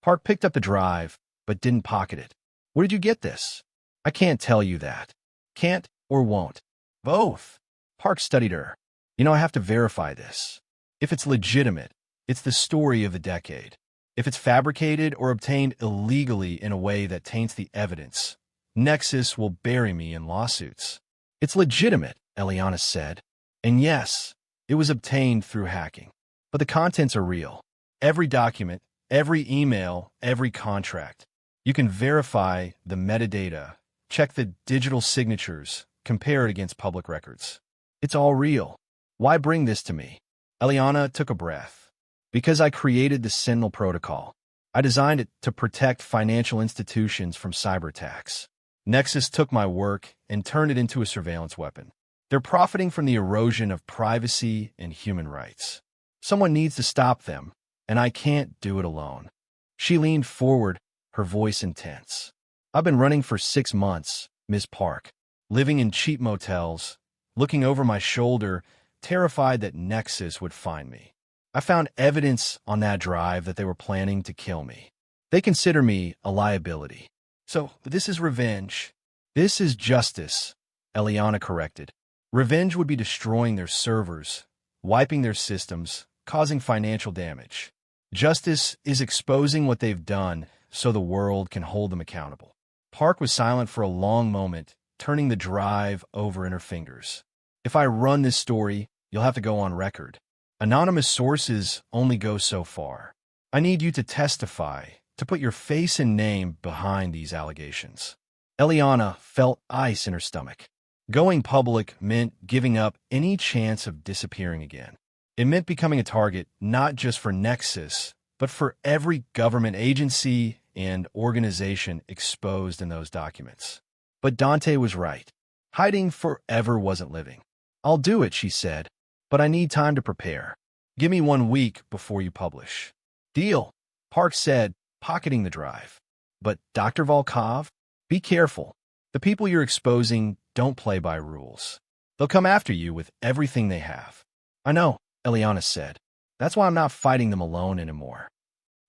Park picked up the drive, but didn't pocket it. Where did you get this? I can't tell you that. Can't or won't. Both. Park studied her. I have to verify this. If it's legitimate, it's the story of the decade. If it's fabricated or obtained illegally in a way that taints the evidence, Nexus will bury me in lawsuits. It's legitimate, Eliana said. And yes, it was obtained through hacking. But the contents are real. Every document, every email, every contract. You can verify the metadata, check the digital signatures, compare it against public records. It's all real. Why bring this to me? Eliana took a breath. Because I created the Sentinel protocol. I designed it to protect financial institutions from cyberattacks. Nexus took my work and turned it into a surveillance weapon. They're profiting from the erosion of privacy and human rights. Someone needs to stop them, and I can't do it alone. She leaned forward, her voice intense. I've been running for 6 months, Ms. Park, living in cheap motels, looking over my shoulder, terrified that Nexus would find me. I found evidence on that drive that they were planning to kill me. They consider me a liability. So this is revenge. This is justice, Eliana corrected. Revenge would be destroying their servers, wiping their systems, causing financial damage. Justice is exposing what they've done so the world can hold them accountable. Park was silent for a long moment, turning the drive over in her fingers. If I run this story, you'll have to go on record. Anonymous sources only go so far. I need you to testify, to put your face and name behind these allegations. Eliana felt ice in her stomach. Going public meant giving up any chance of disappearing again. It meant becoming a target not just for Nexus, but for every government agency and organization exposed in those documents. But Dante was right. Hiding forever wasn't living. I'll do it, she said, but I need time to prepare. Give me 1 week before you publish. Deal, Park said, pocketing the drive. But Dr. Volkov, be careful. The people you're exposing don't play by rules. They'll come after you with everything they have. I know, Eliana said. That's why I'm not fighting them alone anymore.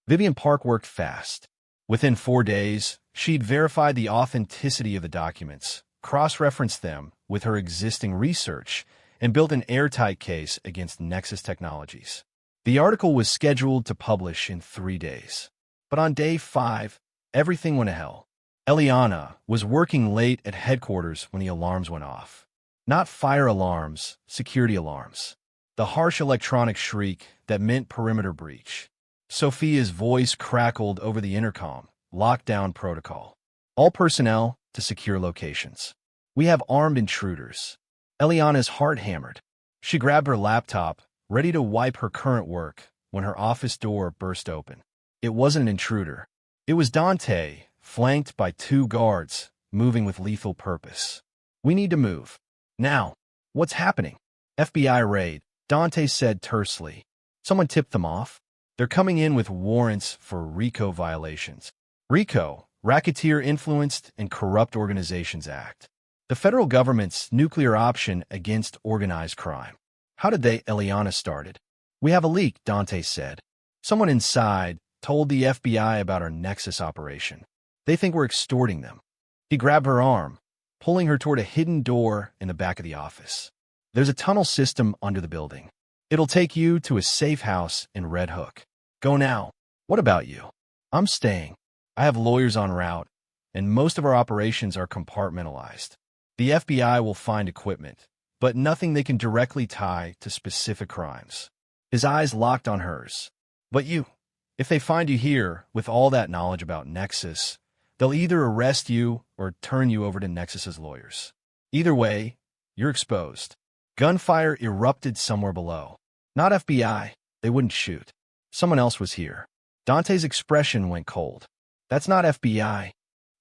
Vivian Park worked fast. Within 4 days, she'd verified the authenticity of the documents, cross-referenced them with her existing research, and built an airtight case against Nexus Technologies. The article was scheduled to publish in 3 days. But on day 5, everything went to hell. Eliana was working late at headquarters when the alarms went off. Not fire alarms, security alarms. The harsh electronic shriek that meant perimeter breach. Sophia's voice crackled over the intercom. Lockdown protocol. All personnel to secure locations. We have armed intruders. Eliana's heart hammered. She grabbed her laptop, ready to wipe her current work, when her office door burst open. It wasn't an intruder. It was Dante, flanked by 2 guards, moving with lethal purpose. We need to move. Now. What's happening? FBI raid, Dante said tersely. Someone tipped them off. They're coming in with warrants for RICO violations. RICO, Racketeer Influenced and Corrupt Organizations Act. The federal government's nuclear option against organized crime. How did they? Eliana started. We have a leak, Dante said. Someone inside told the FBI about our Nexus operation. They think we're extorting them. He grabbed her arm, pulling her toward a hidden door in the back of the office. There's a tunnel system under the building. It'll take you to a safe house in Red Hook. Go now. What about you? I'm staying. I have lawyers en route, and most of our operations are compartmentalized. The FBI will find equipment, but nothing they can directly tie to specific crimes. His eyes locked on hers. But you, if they find you here with all that knowledge about Nexus, they'll either arrest you or turn you over to Nexus's lawyers. Either way, you're exposed. Gunfire erupted somewhere below. Not FBI. They wouldn't shoot. Someone else was here. Dante's expression went cold. That's not FBI.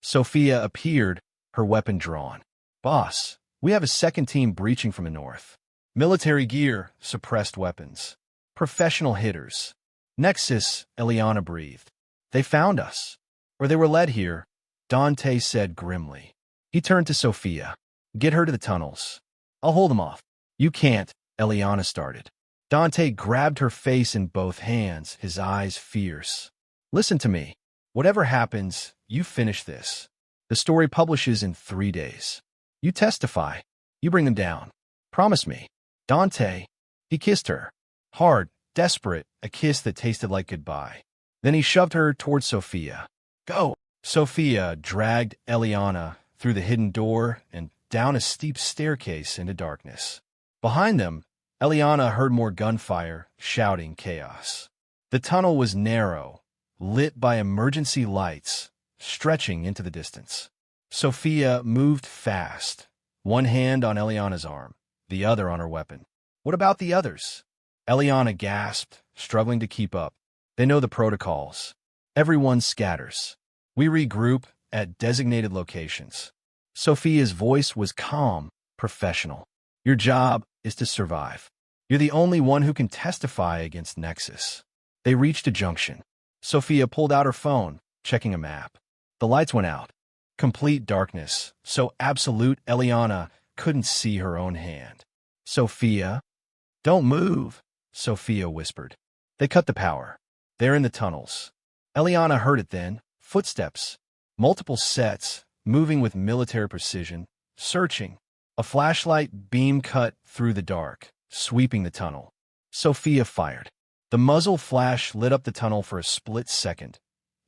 Sophia appeared, her weapon drawn. Boss, we have a second team breaching from the north. Military gear, suppressed weapons. Professional hitters. Nexus, Eliana breathed. They found us. Or they were led here, Dante said grimly. He turned to Sophia. Get her to the tunnels. I'll hold them off. You can't, Eliana started. Dante grabbed her face in both hands, his eyes fierce. Listen to me. Whatever happens, you finish this. The story publishes in 3 days. You testify. You bring them down. Promise me. Dante. He kissed her. Hard, desperate, a kiss that tasted like goodbye. Then he shoved her towards Sophia. Go. Sophia dragged Eliana through the hidden door and down a steep staircase into darkness. Behind them, Eliana heard more gunfire, shouting chaos. The tunnel was narrow, lit by emergency lights, stretching into the distance. Sophia moved fast, one hand on Eliana's arm, the other on her weapon. What about the others? Eliana gasped, struggling to keep up. They know the protocols. Everyone scatters. We regroup at designated locations. Sophia's voice was calm, professional. Your job is to survive. You're the only one who can testify against Nexus. They reached a junction. Sophia pulled out her phone, checking a map. The lights went out. Complete darkness, so absolute Eliana couldn't see her own hand. Sophia? Don't move, Sophia whispered. They cut the power. They're in the tunnels. Eliana heard it then. Footsteps. Multiple sets, moving with military precision, searching. A flashlight beam cut through the dark, sweeping the tunnel. Sophia fired. The muzzle flash lit up the tunnel for a split second,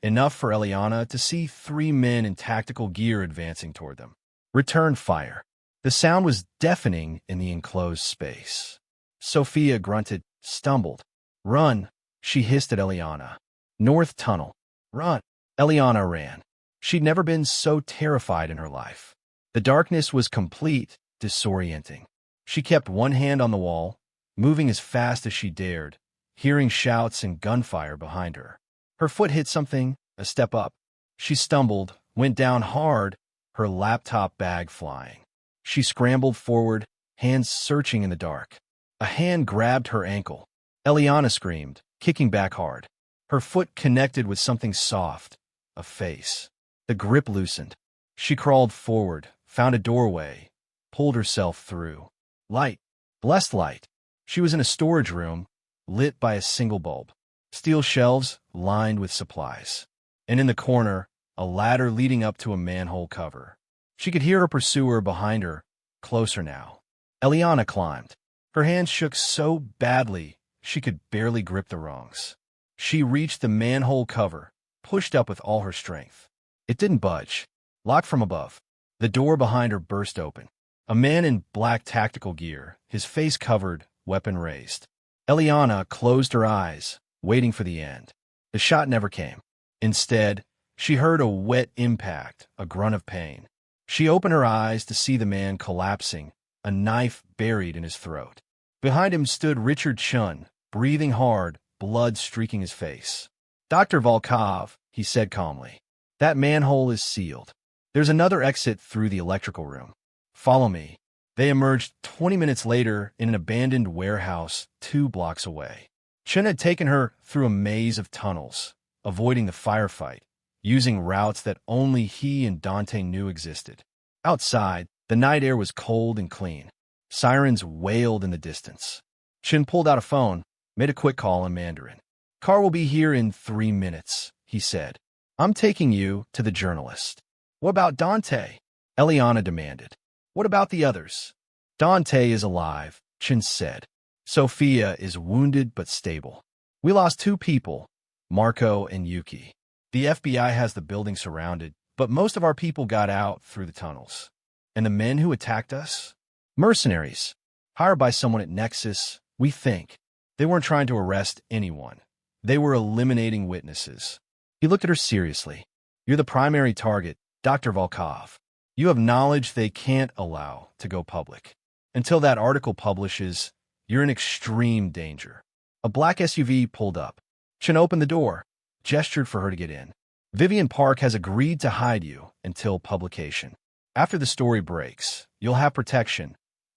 enough for Eliana to see 3 men in tactical gear advancing toward them. Return fire. The sound was deafening in the enclosed space. Sophia grunted, stumbled. Run, she hissed at Eliana. North tunnel. Run. Eliana ran. She'd never been so terrified in her life. The darkness was complete, disorienting. She kept one hand on the wall, moving as fast as she dared, hearing shouts and gunfire behind her. Her foot hit something, a step up. She stumbled, went down hard, her laptop bag flying. She scrambled forward, hands searching in the dark. A hand grabbed her ankle. Eliana screamed, kicking back hard. Her foot connected with something soft, a face. The grip loosened. She crawled forward, found a doorway, pulled herself through. Light. Blessed light. She was in a storage room, lit by a single bulb. Steel shelves lined with supplies. And in the corner, a ladder leading up to a manhole cover. She could hear her pursuer behind her, closer now. Eliana climbed. Her hands shook so badly, she could barely grip the rungs. She reached the manhole cover, pushed up with all her strength. It didn't budge. Locked from above. The door behind her burst open. A man in black tactical gear, his face covered, weapon raised. Eliana closed her eyes, waiting for the end. The shot never came. Instead, she heard a wet impact, a grunt of pain. She opened her eyes to see the man collapsing, a knife buried in his throat. Behind him stood Richard Chun, breathing hard, blood streaking his face. Dr. Volkov, he said calmly. That manhole is sealed. There's another exit through the electrical room. Follow me. They emerged 20 minutes later in an abandoned warehouse 2 blocks away. Chun had taken her through a maze of tunnels, avoiding the firefight, using routes that only he and Dante knew existed. Outside, the night air was cold and clean. Sirens wailed in the distance. Chun pulled out a phone, made a quick call in Mandarin. Car will be here in 3 minutes, he said. I'm taking you to the journalist. What about Dante? Eliana demanded. What about the others? Dante is alive, Chun said. Sophia is wounded but stable. We lost 2 people, Marco and Yuki. The FBI has the building surrounded, but most of our people got out through the tunnels. And the men who attacked us? Mercenaries. Hired by someone at Nexus, we think. They weren't trying to arrest anyone. They were eliminating witnesses. He looked at her seriously. You're the primary target, Dr. Volkov. You have knowledge they can't allow to go public. Until that article publishes, you're in extreme danger. A black SUV pulled up. Chun opened the door, gestured for her to get in. Vivian Park has agreed to hide you until publication. After the story breaks, you'll have protection.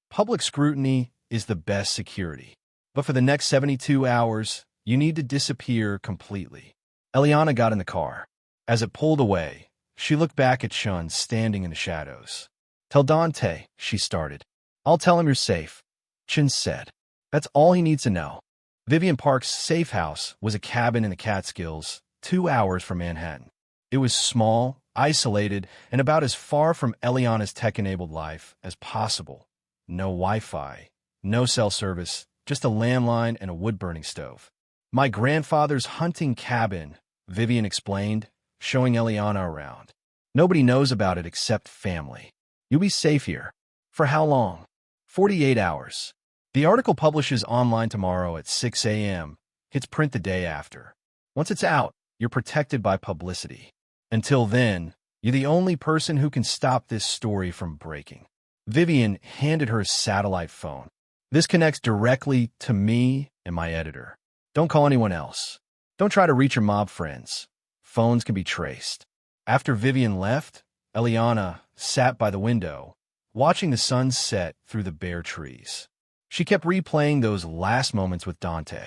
Public scrutiny is the best security. But for the next 72 hours, You need to disappear completely. Eliana got in the car. As it pulled away, she looked back at Chun standing in the shadows. Tell Dante, she started. I'll tell him you're safe, Chun said. That's all he needs to know. Vivian Park's safe house was a cabin in the Catskills, 2 hours from Manhattan. It was small, isolated, and about as far from Eliana's tech-enabled life as possible. No Wi-Fi, no cell service, just a landline and a wood-burning stove. My grandfather's hunting cabin, Vivian explained, showing Eliana around. Nobody knows about it except family. You'll be safe here. For how long? 48 hours. The article publishes online tomorrow at 6 a.m. Hits print the day after. Once it's out, you're protected by publicity. Until then, you're the only person who can stop this story from breaking. Vivian handed her a satellite phone. This connects directly to me and my editor. Don't call anyone else. Don't try to reach your mob friends. Phones can be traced. After Vivian left, Eliana sat by the window, watching the sun set through the bare trees. She kept replaying those last moments with Dante.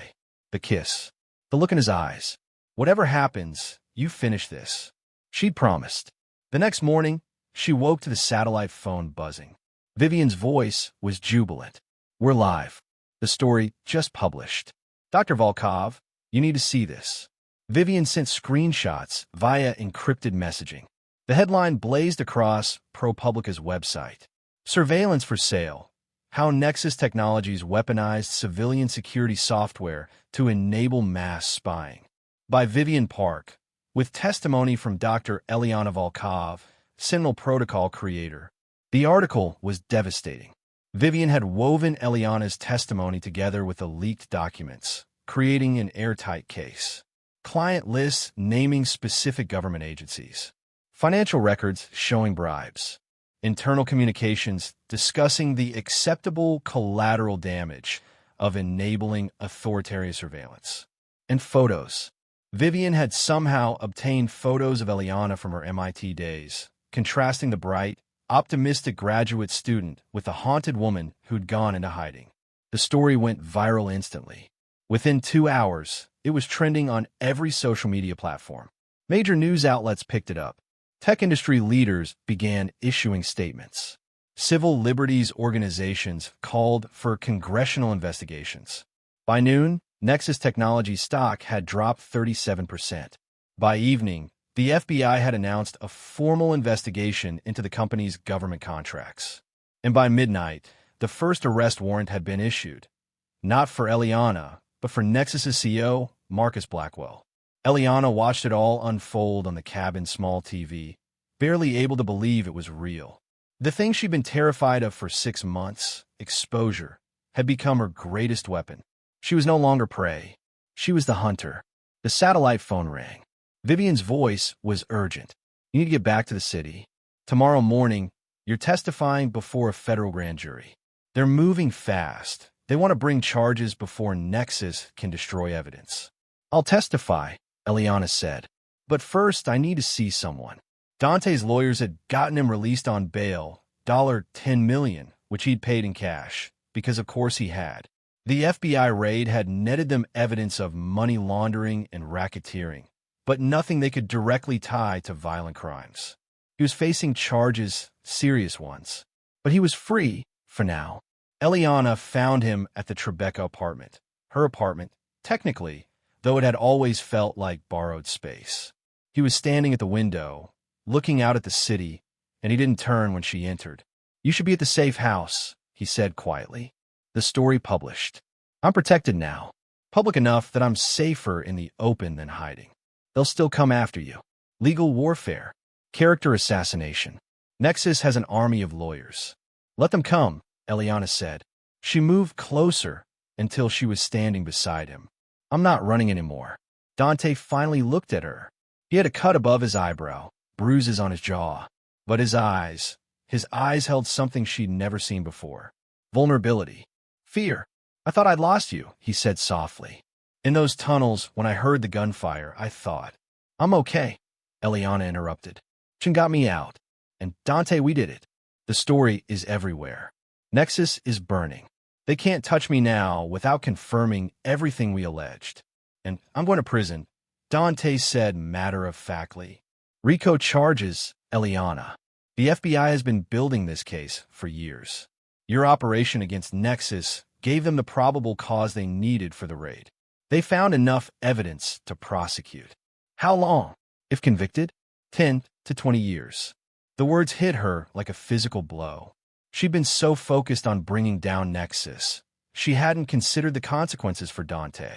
The kiss. The look in his eyes. Whatever happens, you finish this. She'd promised. The next morning, she woke to the satellite phone buzzing. Vivian's voice was jubilant. We're live. The story just published. Dr. Volkov, you need to see this. Vivian sent screenshots via encrypted messaging. The headline blazed across ProPublica's website. Surveillance for sale. How Nexus Technologies weaponized civilian security software to enable mass spying. By Vivian Park, with testimony from Dr. Eliana Volkov, Sentinel Protocol creator. The article was devastating. Vivian had woven Eliana's testimony together with the leaked documents, creating an airtight case. Client lists naming specific government agencies. Financial records showing bribes. Internal communications discussing the acceptable collateral damage of enabling authoritarian surveillance. And photos. Vivian had somehow obtained photos of Eliana from her MIT days, contrasting the bright, optimistic graduate student with the haunted woman who'd gone into hiding. The story went viral instantly. Within 2 hours, it was trending on every social media platform. Major news outlets picked it up. Tech industry leaders began issuing statements. Civil liberties organizations called for congressional investigations. By noon, Nexus Technologies stock had dropped 37%. By evening, the FBI had announced a formal investigation into the company's government contracts. And by midnight, the first arrest warrant had been issued. Not for Eliana, but for Nexus's CEO, Marcus Blackwell. Eliana watched it all unfold on the cabin's small TV, barely able to believe it was real. The thing she'd been terrified of for 6 months, exposure, had become her greatest weapon. She was no longer prey. She was the hunter. The satellite phone rang. Vivian's voice was urgent. You need to get back to the city. Tomorrow morning, you're testifying before a federal grand jury. They're moving fast. They want to bring charges before Nexus can destroy evidence. I'll testify, Eliana said. But first, I need to see someone. Dante's lawyers had gotten him released on bail, $10 million, which he'd paid in cash, because of course he had. The FBI raid had netted them evidence of money laundering and racketeering, but nothing they could directly tie to violent crimes. He was facing charges, serious ones. But he was free, for now. Eliana found him at the Tribeca apartment. Her apartment, technically, though it had always felt like borrowed space. He was standing at the window, looking out at the city, and he didn't turn when she entered. You should be at the safe house, he said quietly. The story published. I'm protected now. Public enough that I'm safer in the open than hiding. They'll still come after you. Legal warfare. Character assassination. Nexus has an army of lawyers. Let them come, Eliana said. She moved closer until she was standing beside him. I'm not running anymore. Dante finally looked at her. He had a cut above his eyebrow, bruises on his jaw. But his eyes held something she'd never seen before. Vulnerability. Fear. I thought I'd lost you, he said softly. In those tunnels, when I heard the gunfire, I thought. I'm okay, Eliana interrupted. Chin got me out. And Dante, we did it. The story is everywhere. Nexus is burning. They can't touch me now without confirming everything we alleged. and I'm going to prison, Dante said matter-of-factly. RICO charges, Eliana. The FBI has been building this case for years. Your operation against Nexus gave them the probable cause they needed for the raid. They found enough evidence to prosecute. How long? If convicted? 10 to 20 years. The words hit her like a physical blow. She'd been so focused on bringing down Nexus, she hadn't considered the consequences for Dante.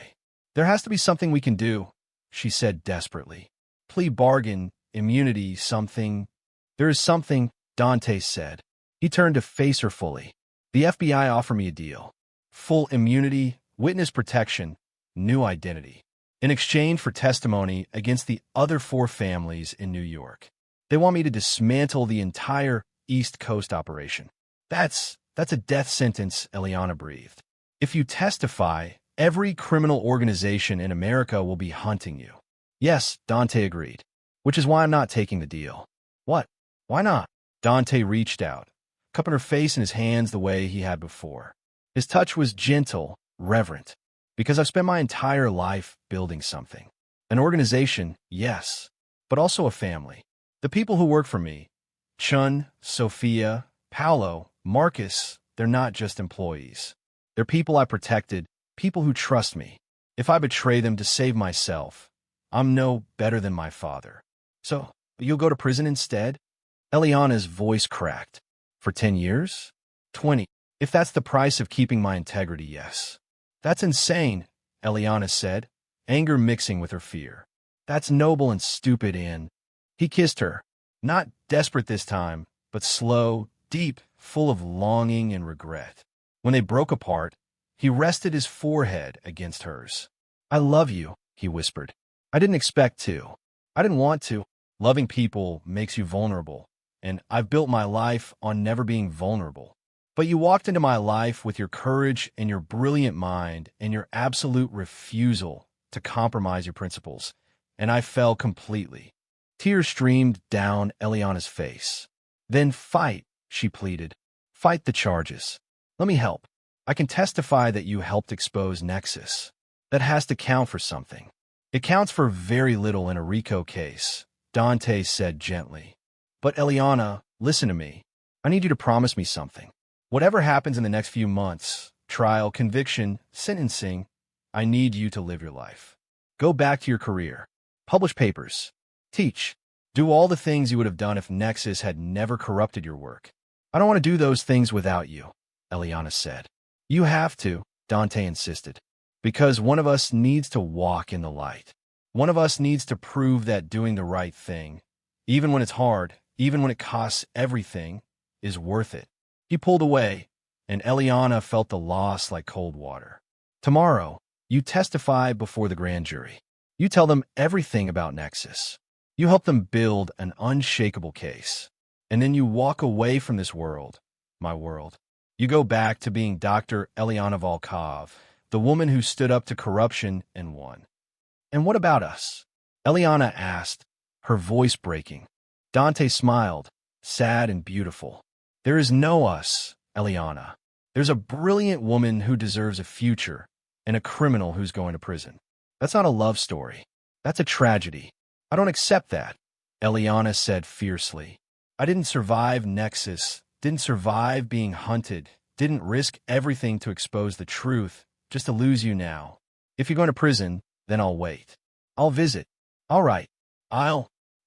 There has to be something we can do, she said desperately. Plea bargain, immunity, something. There is something, Dante said. He turned to face her fully. The FBI offered me a deal. Full immunity, witness protection, new identity. In exchange for testimony against the other 4 families in New York. They want me to dismantle the entire East Coast operation. That's a death sentence, Eliana breathed. If you testify, every criminal organization in America will be hunting you. Yes, Dante agreed. Which is why I'm not taking the deal. What? Why not? Dante reached out, cupping her face in his hands the way he had before. His touch was gentle, reverent. Because I've spent my entire life building something. An organization, yes, but also a family. The people who work for me, Chun, Sophia, Paolo, Marcus, they're not just employees. They're people I protected, people who trust me. If I betray them to save myself, I'm no better than my father. So, you'll go to prison instead? Eliana's voice cracked. For 10 years? 20. If that's the price of keeping my integrity, yes. That's insane, Eliana said, anger mixing with her fear. That's noble and stupid, and he kissed her, not desperate this time, but slow, deep, full of longing and regret. When they broke apart, he rested his forehead against hers. I love you, he whispered. I didn't expect to. I didn't want to. Loving people makes you vulnerable, and I've built my life on never being vulnerable. But you walked into my life with your courage and your brilliant mind and your absolute refusal to compromise your principles, and I fell completely. Tears streamed down Eliana's face. Then fight, she pleaded. Fight the charges. Let me help. I can testify that you helped expose Nexus. That has to count for something. It counts for very little in a RICO case, Dante said gently. But Eliana, listen to me. I need you to promise me something. Whatever happens in the next few months, trial, conviction, sentencing, I need you to live your life. Go back to your career. Publish papers. Teach. Do all the things you would have done if Nexus had never corrupted your work. I don't want to do those things without you, Eliana said. You have to, Dante insisted. Because one of us needs to walk in the light. One of us needs to prove that doing the right thing, even when it's hard, even when it costs everything, is worth it. He pulled away, and Eliana felt the loss like cold water. Tomorrow, you testify before the grand jury. You tell them everything about Nexus. You help them build an unshakable case. And then you walk away from this world, my world. You go back to being Dr. Eliana Volkov, the woman who stood up to corruption and won. And what about us? Eliana asked, her voice breaking. Dante smiled, sad and beautiful. There is no us, Eliana. There's a brilliant woman who deserves a future and a criminal who's going to prison. That's not a love story. That's a tragedy. I don't accept that, Eliana said fiercely. I didn't survive Nexus, didn't survive being hunted, didn't risk everything to expose the truth, just to lose you now. If you're going to prison, then I'll wait. I'll visit. All right.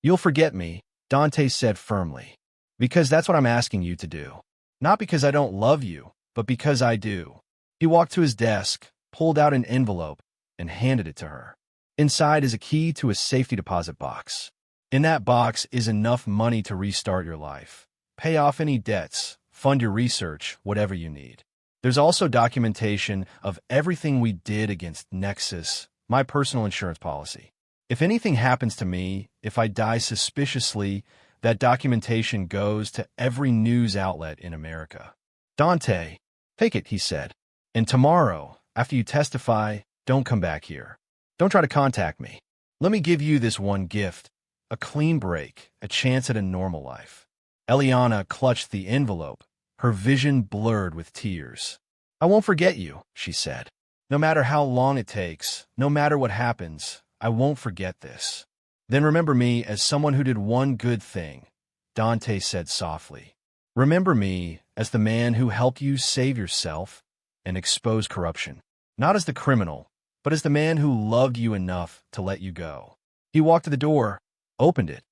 You'll forget me, Dante said firmly. Because that's what I'm asking you to do. Not because I don't love you, but because I do. He walked to his desk, pulled out an envelope, and handed it to her. Inside is a key to a safety deposit box. In that box is enough money to restart your life. Pay off any debts, fund your research, whatever you need. There's also documentation of everything we did against Nexus, my personal insurance policy. If anything happens to me, if I die suspiciously, that documentation goes to every news outlet in America. Dante, take it, he said. And tomorrow, after you testify, don't come back here. Don't try to contact me. Let me give you this one gift, a clean break, a chance at a normal life. Eliana clutched the envelope, her vision blurred with tears. I won't forget you, she said. No matter how long it takes, no matter what happens, I won't forget this. Then remember me as someone who did one good thing, Dante said softly. Remember me as the man who helped you save yourself and expose corruption. Not as the criminal, but as the man who loved you enough to let you go. He walked to the door, opened it.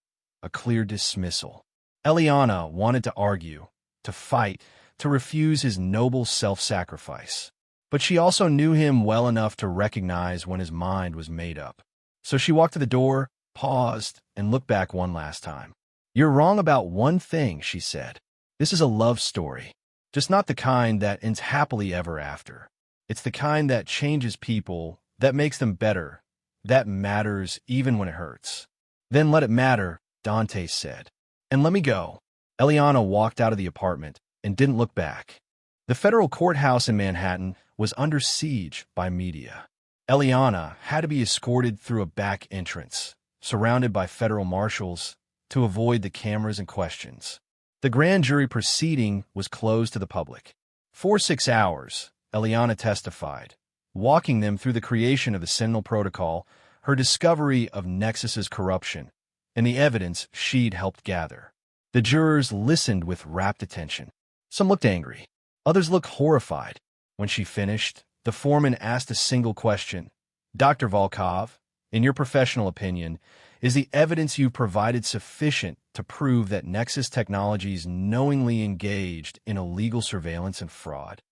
A clear dismissal. Eliana wanted to argue, to fight, to refuse his noble self-sacrifice. But she also knew him well enough to recognize when his mind was made up. So she walked to the door, paused, and looked back one last time. You're wrong about one thing, she said. This is a love story. Just not the kind that ends happily ever after. It's the kind that changes people, that makes them better, that matters even when it hurts. Then let it matter, Dante said. And let me go. Eliana walked out of the apartment and didn't look back. The federal courthouse in Manhattan was under siege by media. Eliana had to be escorted through a back entrance, surrounded by federal marshals, to avoid the cameras and questions. The grand jury proceeding was closed to the public. For 6 hours, Eliana testified, walking them through the creation of the Sentinel Protocol, her discovery of Nexus's corruption, and the evidence she'd helped gather. The jurors listened with rapt attention. Some looked angry. Others looked horrified. When she finished, the foreman asked a single question. Dr. Volkov, in your professional opinion, is the evidence you've provided sufficient to prove that Nexus Technologies knowingly engaged in illegal surveillance and fraud?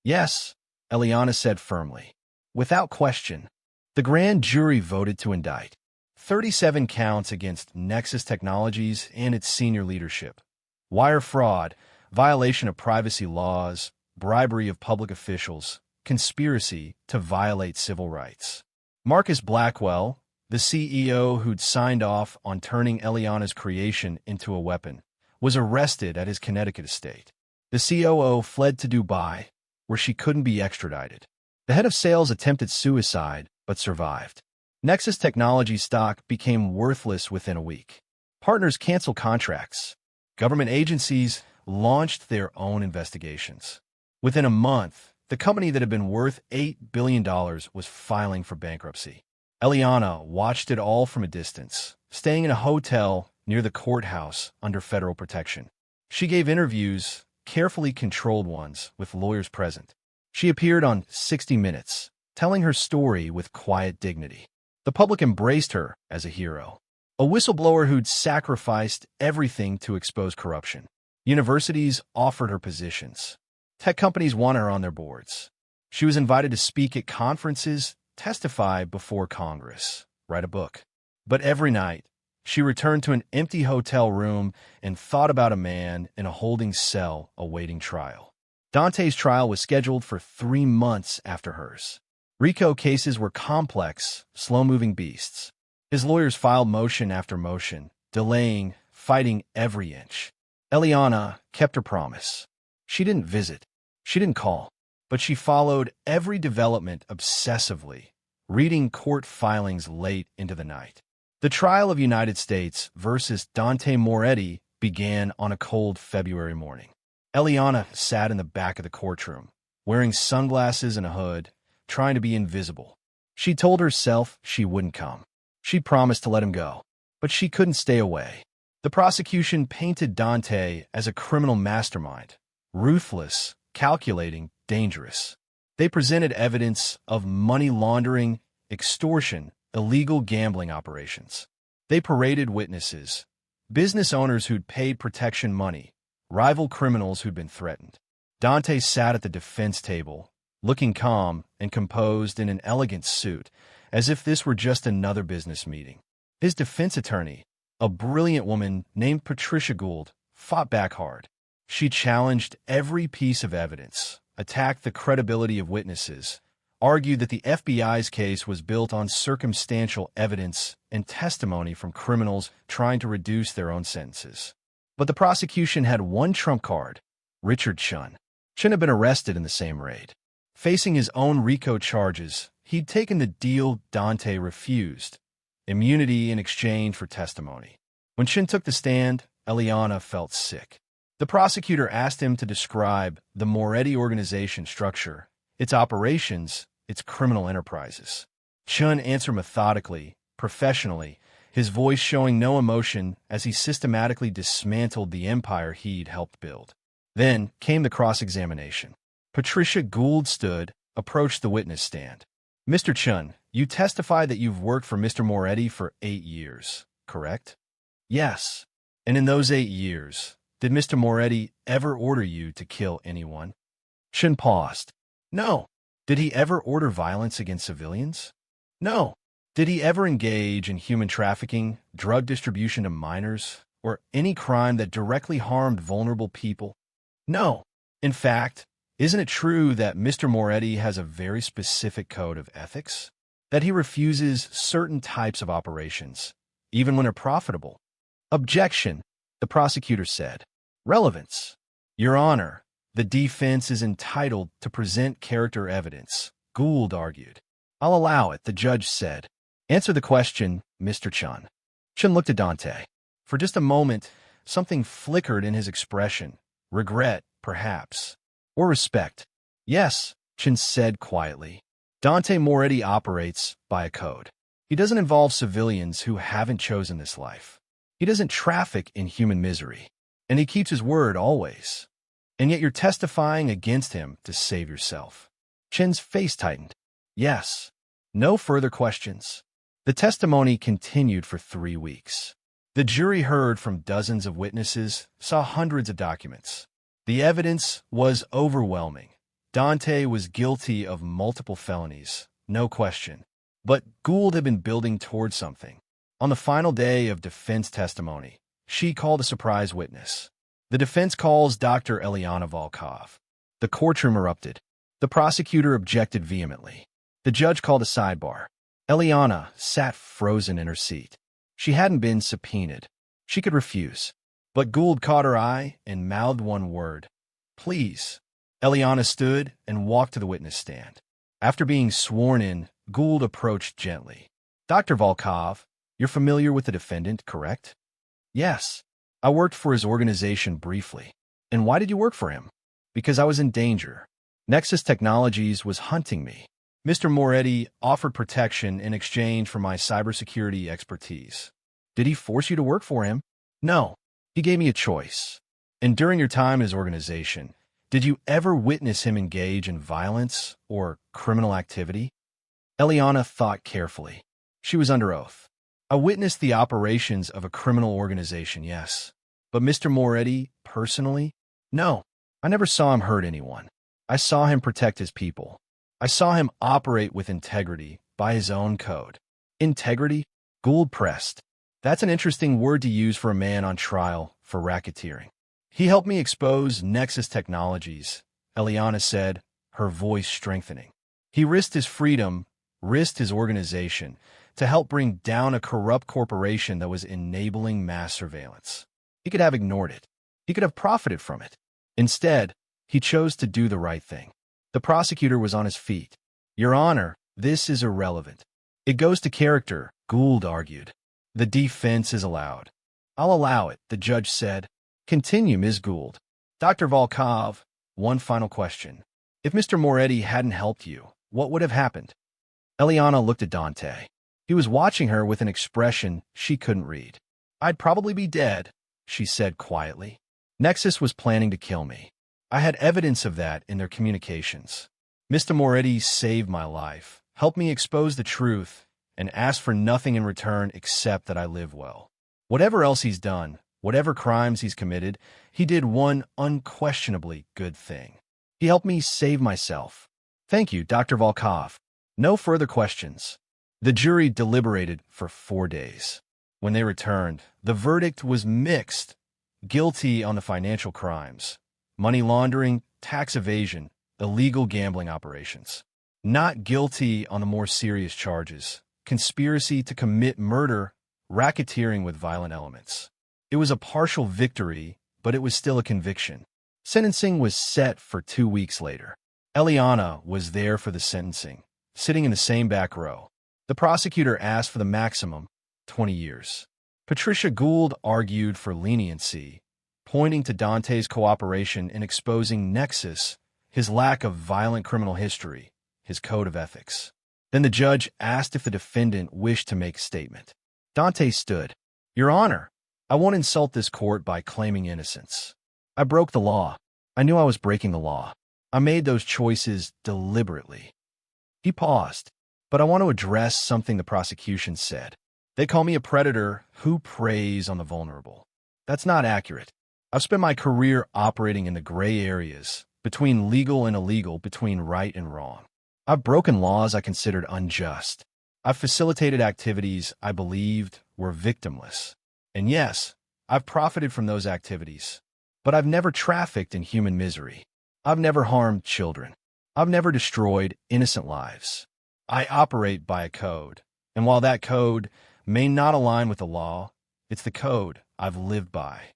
Yes, Eliana said firmly. Without question. The grand jury voted to indict 37 counts against Nexus Technologies and its senior leadership. Wire fraud, violation of privacy laws, bribery of public officials, conspiracy to violate civil rights. Marcus Blackwell, the CEO who'd signed off on turning Eliana's creation into a weapon, was arrested at his Connecticut estate. The COO fled to Dubai, where she couldn't be extradited. The head of sales attempted suicide, but survived. Nexus Technology stock became worthless within a week. Partners canceled contracts. Government agencies launched their own investigations. Within a month, the company that had been worth $8 billion was filing for bankruptcy. Eliana watched it all from a distance, staying in a hotel near the courthouse under federal protection. She gave interviews, carefully controlled ones, with lawyers present. She appeared on 60 Minutes, telling her story with quiet dignity. The public embraced her as a hero, a whistleblower who'd sacrificed everything to expose corruption. Universities offered her positions. Tech companies wanted her on their boards. She was invited to speak at conferences, testify before Congress, write a book. But every night, she returned to an empty hotel room and thought about a man in a holding cell awaiting trial. Dante's trial was scheduled for 3 months after hers. RICO cases were complex, slow-moving beasts. His lawyers filed motion after motion, delaying, fighting every inch. Eliana kept her promise. She didn't visit. She didn't call. But she followed every development obsessively, reading court filings late into the night. The trial of United States versus Dante Moretti began on a cold February morning. Eliana sat in the back of the courtroom, wearing sunglasses and a hood, trying to be invisible. She told herself she wouldn't come. She promised to let him go, but she couldn't stay away. The prosecution painted Dante as a criminal mastermind, ruthless, calculating, dangerous. They presented evidence of money laundering, extortion, illegal gambling operations. They paraded witnesses, business owners who'd paid protection money, rival criminals who'd been threatened. Dante sat at the defense table, looking calm and composed in an elegant suit, as if this were just another business meeting. His defense attorney, a brilliant woman named Patricia Gould, fought back hard. She challenged every piece of evidence, attacked the credibility of witnesses, argued that the FBI's case was built on circumstantial evidence and testimony from criminals trying to reduce their own sentences. But the prosecution had one trump card: Richard Chun. Chun had been arrested in the same raid. Facing his own RICO charges, he'd taken the deal Dante refused: immunity in exchange for testimony. When Chun took the stand, Eliana felt sick. The prosecutor asked him to describe the Moretti organization structure, its operations, it's criminal enterprises. Chun answered methodically, professionally, his voice showing no emotion as he systematically dismantled the empire he'd helped build. Then came the cross-examination. Patricia Gould stood, approached the witness stand. Mr. Chun, you testify that you've worked for Mr. Moretti for 8 years, correct? Yes. And in those 8 years, did Mr. Moretti ever order you to kill anyone? Chun paused. No. Did he ever order violence against civilians? No. Did he ever engage in human trafficking, drug distribution to minors, or any crime that directly harmed vulnerable people? No. In fact, isn't it true that Mr. Moretti has a very specific code of ethics? That he refuses certain types of operations, even when they're profitable? Objection, the prosecutor said. Relevance. Your Honor, the defense is entitled to present character evidence, Gould argued. I'll allow it, the judge said. Answer the question, Mr. Chun. Chun looked at Dante. For just a moment, something flickered in his expression. Regret, perhaps. Or respect. Yes, Chun said quietly. Dante Moretti operates by a code. He doesn't involve civilians who haven't chosen this life. He doesn't traffic in human misery. And he keeps his word always. And yet you're testifying against him to save yourself. Chun's face tightened. Yes. No further questions. The testimony continued for 3 weeks. The jury heard from dozens of witnesses, saw hundreds of documents. The evidence was overwhelming. Dante was guilty of multiple felonies, no question. But Gould had been building towards something. On the final day of defense testimony, she called a surprise witness. The defense calls Dr. Eliana Volkov. The courtroom erupted. The prosecutor objected vehemently. The judge called a sidebar. Eliana sat frozen in her seat. She hadn't been subpoenaed. She could refuse. But Gould caught her eye and mouthed one word. Please. Eliana stood and walked to the witness stand. After being sworn in, Gould approached gently. Dr. Volkov, you're familiar with the defendant, correct? Yes. I worked for his organization briefly. And why did you work for him? Because I was in danger. Nexus Technologies was hunting me. Mr. Moretti offered protection in exchange for my cybersecurity expertise. Did he force you to work for him? No. He gave me a choice. And during your time in his organization, did you ever witness him engage in violence or criminal activity? Eliana thought carefully. She was under oath. I witnessed the operations of a criminal organization, yes. But Mr. Moretti, personally? No. I never saw him hurt anyone. I saw him protect his people. I saw him operate with integrity by his own code. Integrity? Gould pressed. That's an interesting word to use for a man on trial for racketeering. He helped me expose Nexus Technologies, Eliana said, her voice strengthening. He risked his freedom, risked his organization, to help bring down a corrupt corporation that was enabling mass surveillance. He could have ignored it. He could have profited from it. Instead, he chose to do the right thing. The prosecutor was on his feet. Your Honor, this is irrelevant. It goes to character, Gould argued. The defense is allowed. I'll allow it, the judge said. Continue, Ms. Gould. Dr. Volkov, one final question. If Mr. Moretti hadn't helped you, what would have happened? Eliana looked at Dante. He was watching her with an expression she couldn't read. I'd probably be dead, she said quietly. Nexus was planning to kill me. I had evidence of that in their communications. Mr. Moretti saved my life, helped me expose the truth, and asked for nothing in return except that I live well. Whatever else he's done, whatever crimes he's committed, he did one unquestionably good thing. He helped me save myself. Thank you, Dr. Volkov. No further questions. The jury deliberated for 4 days. When they returned, the verdict was mixed. Guilty on the financial crimes, money laundering, tax evasion, illegal gambling operations. Not guilty on the more serious charges, conspiracy to commit murder, racketeering with violent elements. It was a partial victory, but it was still a conviction. Sentencing was set for 2 weeks later. Eliana was there for the sentencing, sitting in the same back row. The prosecutor asked for the maximum, 20 years. Patricia Gould argued for leniency, pointing to Dante's cooperation in exposing Nexus, his lack of violent criminal history, his code of ethics. Then the judge asked if the defendant wished to make a statement. Dante stood. "Your Honor, I won't insult this court by claiming innocence. I broke the law. I knew I was breaking the law. I made those choices deliberately." He paused. "But I want to address something the prosecution said. They call me a predator who preys on the vulnerable. That's not accurate. I've spent my career operating in the gray areas, between legal and illegal, between right and wrong. I've broken laws I considered unjust. I've facilitated activities I believed were victimless. And yes, I've profited from those activities. But I've never trafficked in human misery. I've never harmed children. I've never destroyed innocent lives. I operate by a code. And while that code may not align with the law, it's the code I've lived by."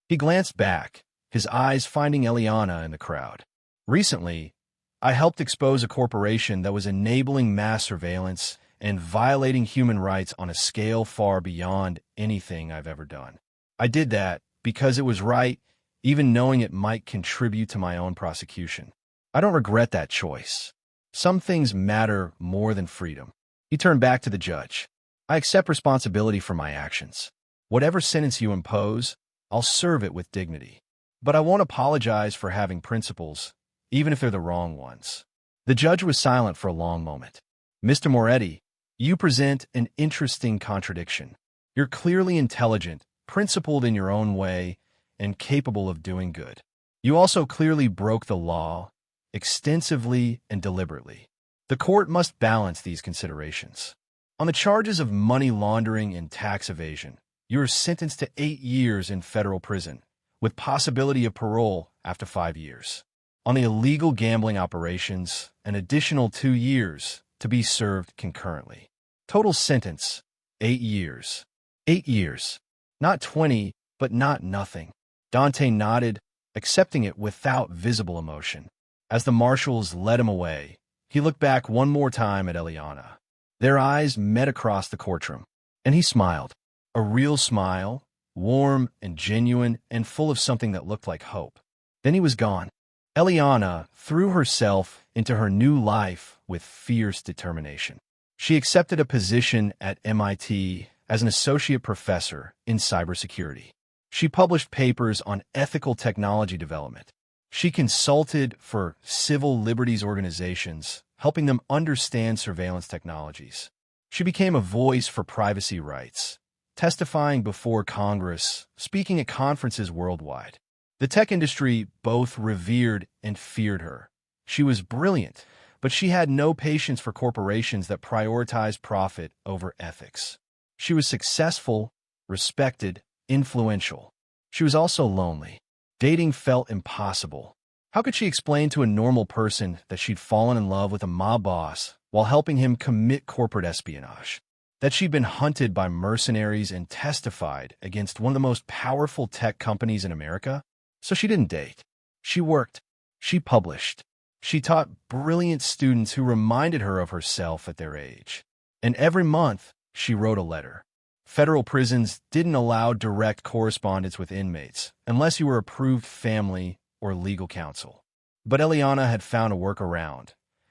He glanced back, his eyes finding Eliana in the crowd. "Recently, I helped expose a corporation that was enabling mass surveillance and violating human rights on a scale far beyond anything I've ever done. I did that because it was right, even knowing it might contribute to my own prosecution. I don't regret that choice. Some things matter more than freedom." He turned back to the judge. "I accept responsibility for my actions. Whatever sentence you impose, I'll serve it with dignity. But I won't apologize for having principles, even if they're the wrong ones." The judge was silent for a long moment. "Mr. Moretti, you present an interesting contradiction. You're clearly intelligent, principled in your own way, and capable of doing good. You also clearly broke the law, extensively and deliberately. The court must balance these considerations. On the charges of money laundering and tax evasion, you are sentenced to 8 years in federal prison, with possibility of parole after 5 years. On the illegal gambling operations, an additional 2 years to be served concurrently. Total sentence, 8 years. 8 years. Not 20, but not nothing." Dante nodded, accepting it without visible emotion. As the marshals led him away, he looked back one more time at Eliana. Their eyes met across the courtroom, and he smiled. A real smile, warm and genuine and full of something that looked like hope. Then he was gone. Eliana threw herself into her new life with fierce determination. She accepted a position at MIT as an associate professor in cybersecurity. She published papers on ethical technology development. She consulted for civil liberties organizations, helping them understand surveillance technologies. She became a voice for privacy rights, testifying before Congress, speaking at conferences worldwide. The tech industry both revered and feared her. She was brilliant, but she had no patience for corporations that prioritized profit over ethics. She was successful, respected, influential. She was also lonely. Dating felt impossible. How could she explain to a normal person that she'd fallen in love with a mob boss while helping him commit corporate espionage? That she'd been hunted by mercenaries and testified against one of the most powerful tech companies in America? So she didn't date. She worked. She published. She taught brilliant students who reminded her of herself at their age. And every month, she wrote a letter. Federal prisons didn't allow direct correspondence with inmates unless you were approved family or legal counsel. But Eliana had found a workaround.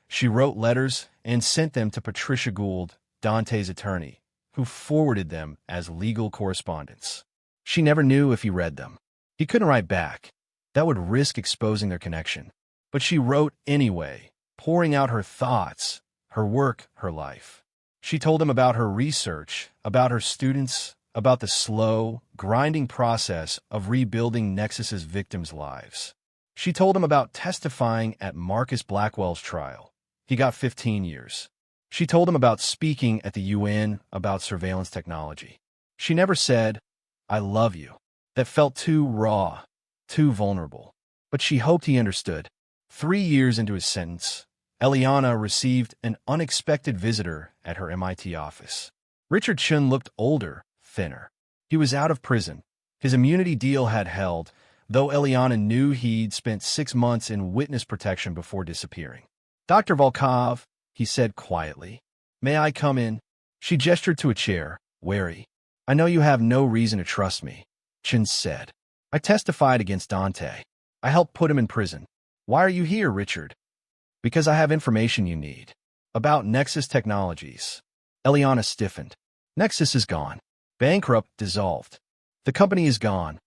She wrote letters and sent them to Patricia Gould, Dante's attorney, who forwarded them as legal correspondence. She never knew if he read them. He couldn't write back. That would risk exposing their connection. But she wrote anyway, pouring out her thoughts, her work, her life. She told him about her research, about her students, about the slow, grinding process of rebuilding Nexus's victims' lives. She told him about testifying at Marcus Blackwell's trial. He got 15 years. She told him about speaking at the UN about surveillance technology. She never said, "I love you." That felt too raw, too vulnerable. But she hoped he understood. 3 years into his sentence, Eliana received an unexpected visitor at her MIT office. Richard Chun looked older, thinner. He was out of prison. His immunity deal had held, though Eliana knew he'd spent 6 months in witness protection before disappearing. "Dr. Volkov," he said quietly, "may I come in?" She gestured to a chair, wary. "I know you have no reason to trust me," Chun said. "I testified against Dante. I helped put him in prison. Why are you here, Richard?" Because I have information you need. About Nexus Technologies. Eliana stiffened. Nexus is gone. Bankrupt, dissolved. The company is gone.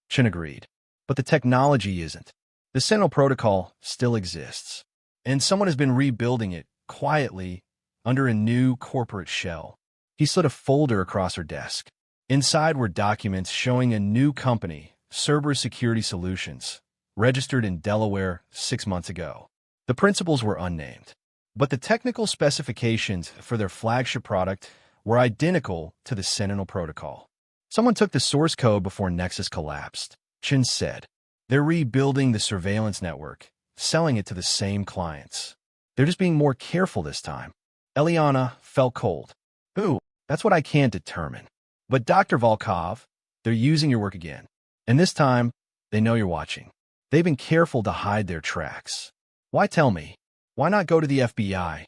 Chin agreed. But the technology isn't. The Sentinel Protocol still exists. And someone has been rebuilding it, quietly, under a new corporate shell. He slid a folder across her desk. Inside were documents showing a new company, Cerberus Security Solutions, registered in Delaware 6 months ago. The principals were unnamed, but the technical specifications for their flagship product were identical to the Sentinel Protocol. Someone took the source code before Nexus collapsed, Chin said. They're rebuilding the surveillance network, selling it to the same clients. They're just being more careful this time. Eliana felt cold. Ooh, that's what I can't determine. But Dr. Volkov, they're using your work again. And this time, they know you're watching. They've been careful to hide their tracks. Why tell me? Why not go to the FBI?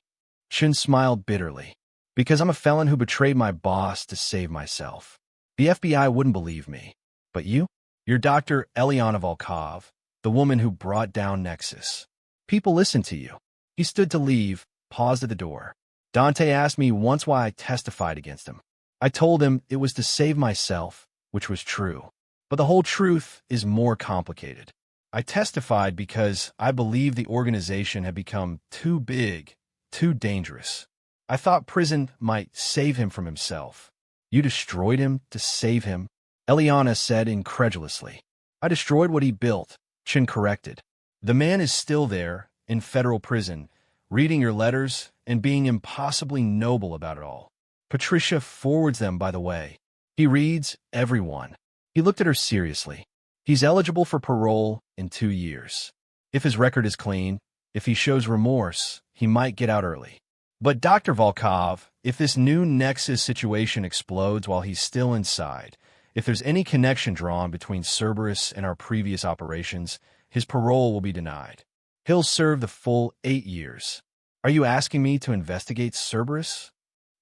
Chin smiled bitterly. Because I'm a felon who betrayed my boss to save myself. The FBI wouldn't believe me. But you? You're Dr. Eliana Volkov, the woman who brought down Nexus. People listen to you. He stood to leave, paused at the door. Dante asked me once why I testified against him. I told him it was to save myself, which was true. But the whole truth is more complicated. I testified because I believed the organization had become too big, too dangerous. I thought prison might save him from himself. You destroyed him to save him? Eliana said incredulously. I destroyed what he built, Chin corrected. The man is still there, in federal prison, reading your letters and being impossibly noble about it all. Patricia forwards them, by the way. He reads everyone. He looked at her seriously. He's eligible for parole in 2 years. If his record is clean, if he shows remorse, he might get out early. But Dr. Volkov, if this new Nexus situation explodes while he's still inside, if there's any connection drawn between Cerberus and our previous operations, his parole will be denied. He'll serve the full 8 years. Are you asking me to investigate Cerberus?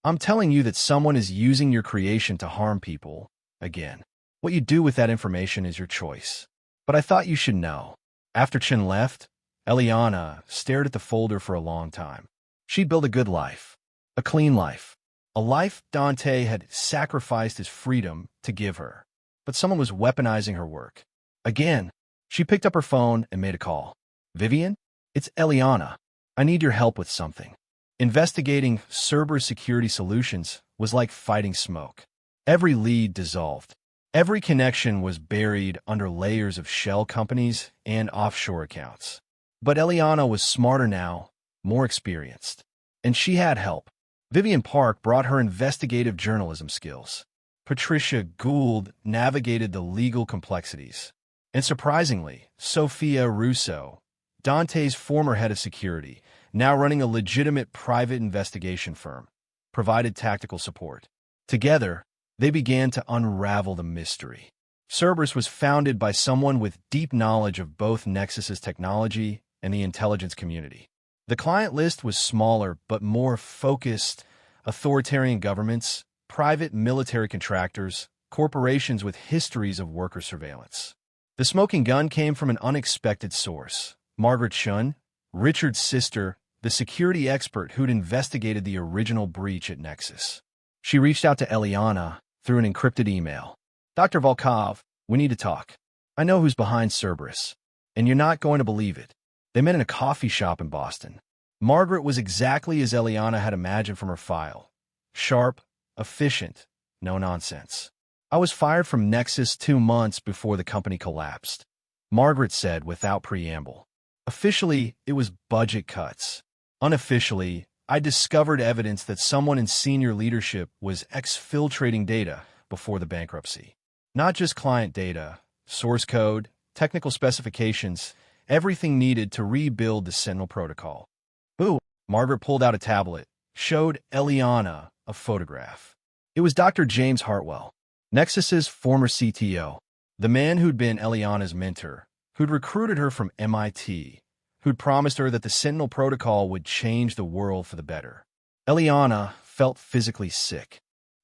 I'm telling you that someone is using your creation to harm people, again. What you do with that information is your choice. But I thought you should know. After Chin left, Eliana stared at the folder for a long time. She'd built a good life, a clean life, a life Dante had sacrificed his freedom to give her. But someone was weaponizing her work. Again, she picked up her phone and made a call. Vivian? It's Eliana. I need your help with something. Investigating Cerberus Security Solutions was like fighting smoke. Every lead dissolved. Every connection was buried under layers of shell companies and offshore accounts. But Eliana was smarter now, more experienced. And she had help. Vivian Park brought her investigative journalism skills. Patricia Gould navigated the legal complexities. And surprisingly, Sophia Russo, Dante's former head of security, now running a legitimate private investigation firm, provided tactical support. Together, they began to unravel the mystery. Cerberus was founded by someone with deep knowledge of both Nexus's technology and the intelligence community. The client list was smaller but more focused: authoritarian governments, private military contractors, corporations with histories of worker surveillance. The smoking gun came from an unexpected source. Margaret Shun, Richard's sister, the security expert who'd investigated the original breach at Nexus. She reached out to Eliana through an encrypted email. Dr. Volkov, we need to talk. I know who's behind Cerberus, and you're not going to believe it. They met in a coffee shop in Boston. Margaret was exactly as Eliana had imagined from her file. Sharp, efficient, no nonsense. I was fired from Nexus 2 months before the company collapsed, Margaret said without preamble. Officially, it was budget cuts. Unofficially, I discovered evidence that someone in senior leadership was exfiltrating data before the bankruptcy. Not just client data, source code, technical specifications, everything needed to rebuild the Sentinel Protocol. Ooh, Margaret pulled out a tablet, showed Eliana a photograph. It was Dr. James Hartwell, Nexus's former CTO, the man who'd been Eliana's mentor, who'd recruited her from MIT, who'd promised her that the Sentinel Protocol would change the world for the better. Eliana felt physically sick.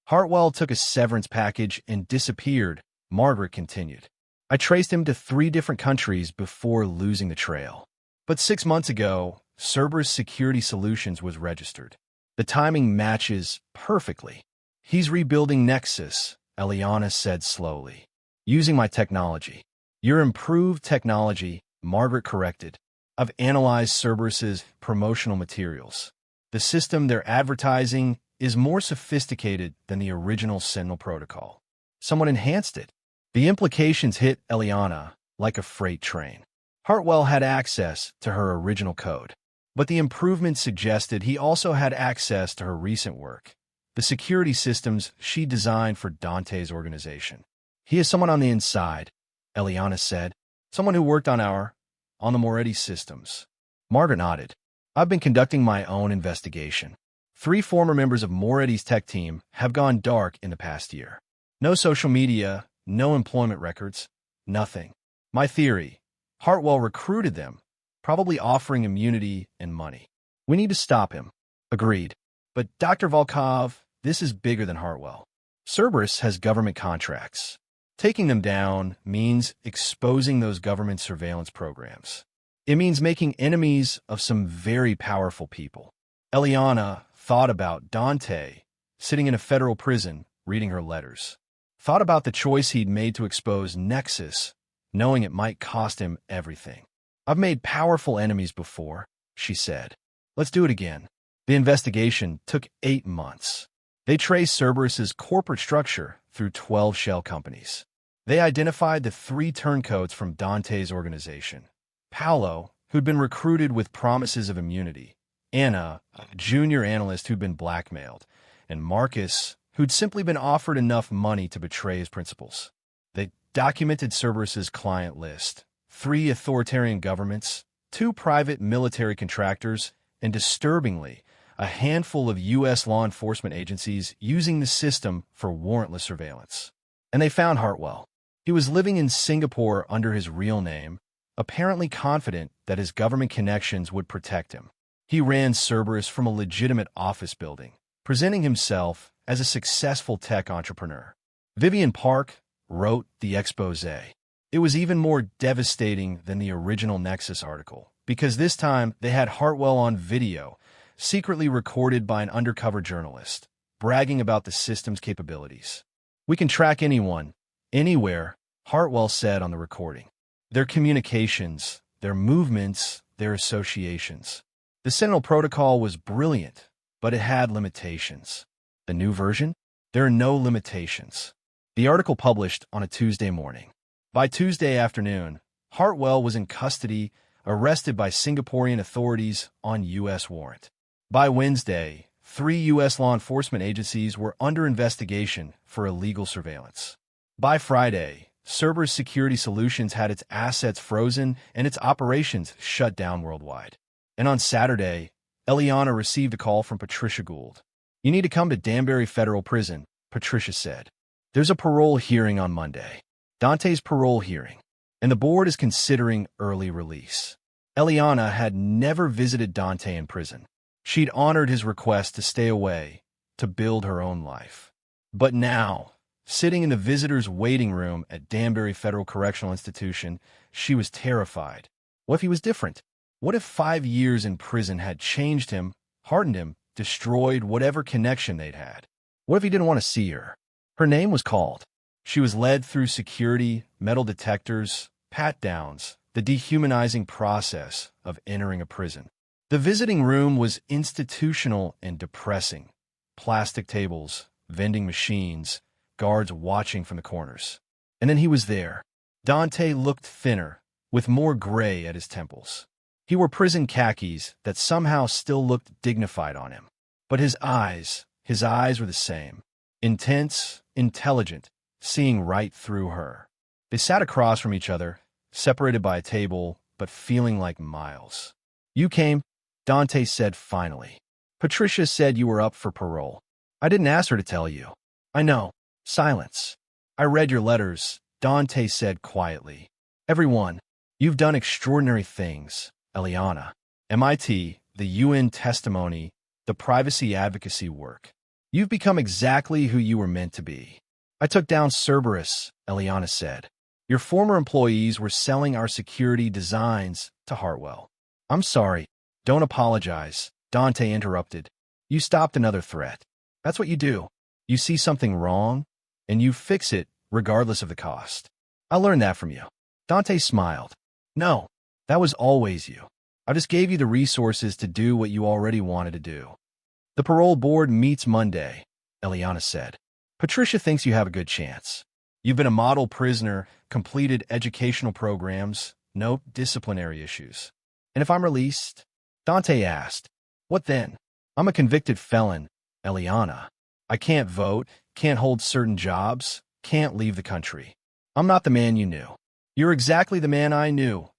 Hartwell took a severance package and disappeared, Margaret continued. I traced him to 3 different countries before losing the trail. But 6 months ago, Cerberus Security Solutions was registered. The timing matches perfectly. He's rebuilding Nexus, Eliana said slowly. Using my technology. Your improved technology, Margaret corrected. I've analyzed Cerberus's promotional materials. The system they're advertising is more sophisticated than the original Sentinel protocol. Someone enhanced it. The implications hit Eliana like a freight train. Hartwell had access to her original code, but the improvements suggested he also had access to her recent work, the security systems she designed for Dante's organization. He is someone on the inside, Eliana said. Someone who worked on the Moretti systems. Margaret nodded. I've been conducting my own investigation. 3 former members of Moretti's tech team have gone dark in the past year. No social media, no employment records, nothing. My theory, Hartwell recruited them, probably offering immunity and money. We need to stop him. Agreed. But Dr. Volkov, this is bigger than Hartwell. Cerberus has government contracts. Taking them down means exposing those government surveillance programs. It means making enemies of some very powerful people. Eliana thought about Dante, sitting in a federal prison, reading her letters. Thought about the choice he'd made to expose Nexus, knowing it might cost him everything. I've made powerful enemies before, she said. Let's do it again. The investigation took 8 months. They traced Cerberus's corporate structure through 12 shell companies. They identified the 3 turncoats from Dante's organization. Paolo, who'd been recruited with promises of immunity, Anna, a junior analyst who'd been blackmailed, and Marcus, who'd simply been offered enough money to betray his principles. They documented Cerberus's client list: 3 authoritarian governments, 2 private military contractors, and disturbingly, a handful of U.S. law enforcement agencies using the system for warrantless surveillance. And they found Hartwell. He was living in Singapore under his real name, apparently confident that his government connections would protect him. He ran Cerberus from a legitimate office building, presenting himself as a successful tech entrepreneur. Vivian Park wrote the expose. It was even more devastating than the original Nexus article, because this time they had Hartwell on video, secretly recorded by an undercover journalist, bragging about the system's capabilities. We can track anyone, anywhere, Hartwell said on the recording. Their communications, their movements, their associations. The Sentinel protocol was brilliant, but it had limitations. The new version? There are no limitations. The article published on a Tuesday morning. By Tuesday afternoon, Hartwell was in custody, arrested by Singaporean authorities on U.S. warrant. By Wednesday, 3 U.S. law enforcement agencies were under investigation for illegal surveillance. By Friday, Cerberus Security Solutions had its assets frozen and its operations shut down worldwide. And on Saturday, Eliana received a call from Patricia Gould. You need to come to Danbury Federal Prison, Patricia said. There's a parole hearing on Monday. Dante's parole hearing. And the board is considering early release. Eliana had never visited Dante in prison. She'd honored his request to stay away, to build her own life. But now, sitting in the visitor's waiting room at Danbury Federal Correctional Institution, she was terrified. What if he was different? What if 5 years in prison had changed him, hardened him, destroyed whatever connection they'd had? What if he didn't want to see her? Her name was called. She was led through security, metal detectors, pat-downs, the dehumanizing process of entering a prison. The visiting room was institutional and depressing. Plastic tables, vending machines, guards watching from the corners. And then he was there. Dante looked thinner, with more gray at his temples. He wore prison khakis that somehow still looked dignified on him. But his eyes were the same. Intense, intelligent, seeing right through her. They sat across from each other, separated by a table, but feeling like miles. You came, Dante said finally. Patricia said you were up for parole. I didn't ask her to tell you. I know. Silence. I read your letters, Dante said quietly. Everyone, you've done extraordinary things, Eliana. MIT, the UN testimony, the privacy advocacy work. You've become exactly who you were meant to be. I took down Cerberus, Eliana said. Your former employees were selling our security designs to Hartwell. I'm sorry, Don't apologize, Dante interrupted. You stopped another threat. That's what you do. You see something wrong, and you fix it regardless of the cost. I learned that from you. Dante smiled. No, that was always you. I just gave you the resources to do what you already wanted to do. The parole board meets Monday, Eliana said. Patricia thinks you have a good chance. You've been a model prisoner, completed educational programs, no disciplinary issues. And if I'm released? Dante asked. What then? I'm a convicted felon, Eliana. I can't vote, can't hold certain jobs, can't leave the country. I'm not the man you knew. You're exactly the man I knew,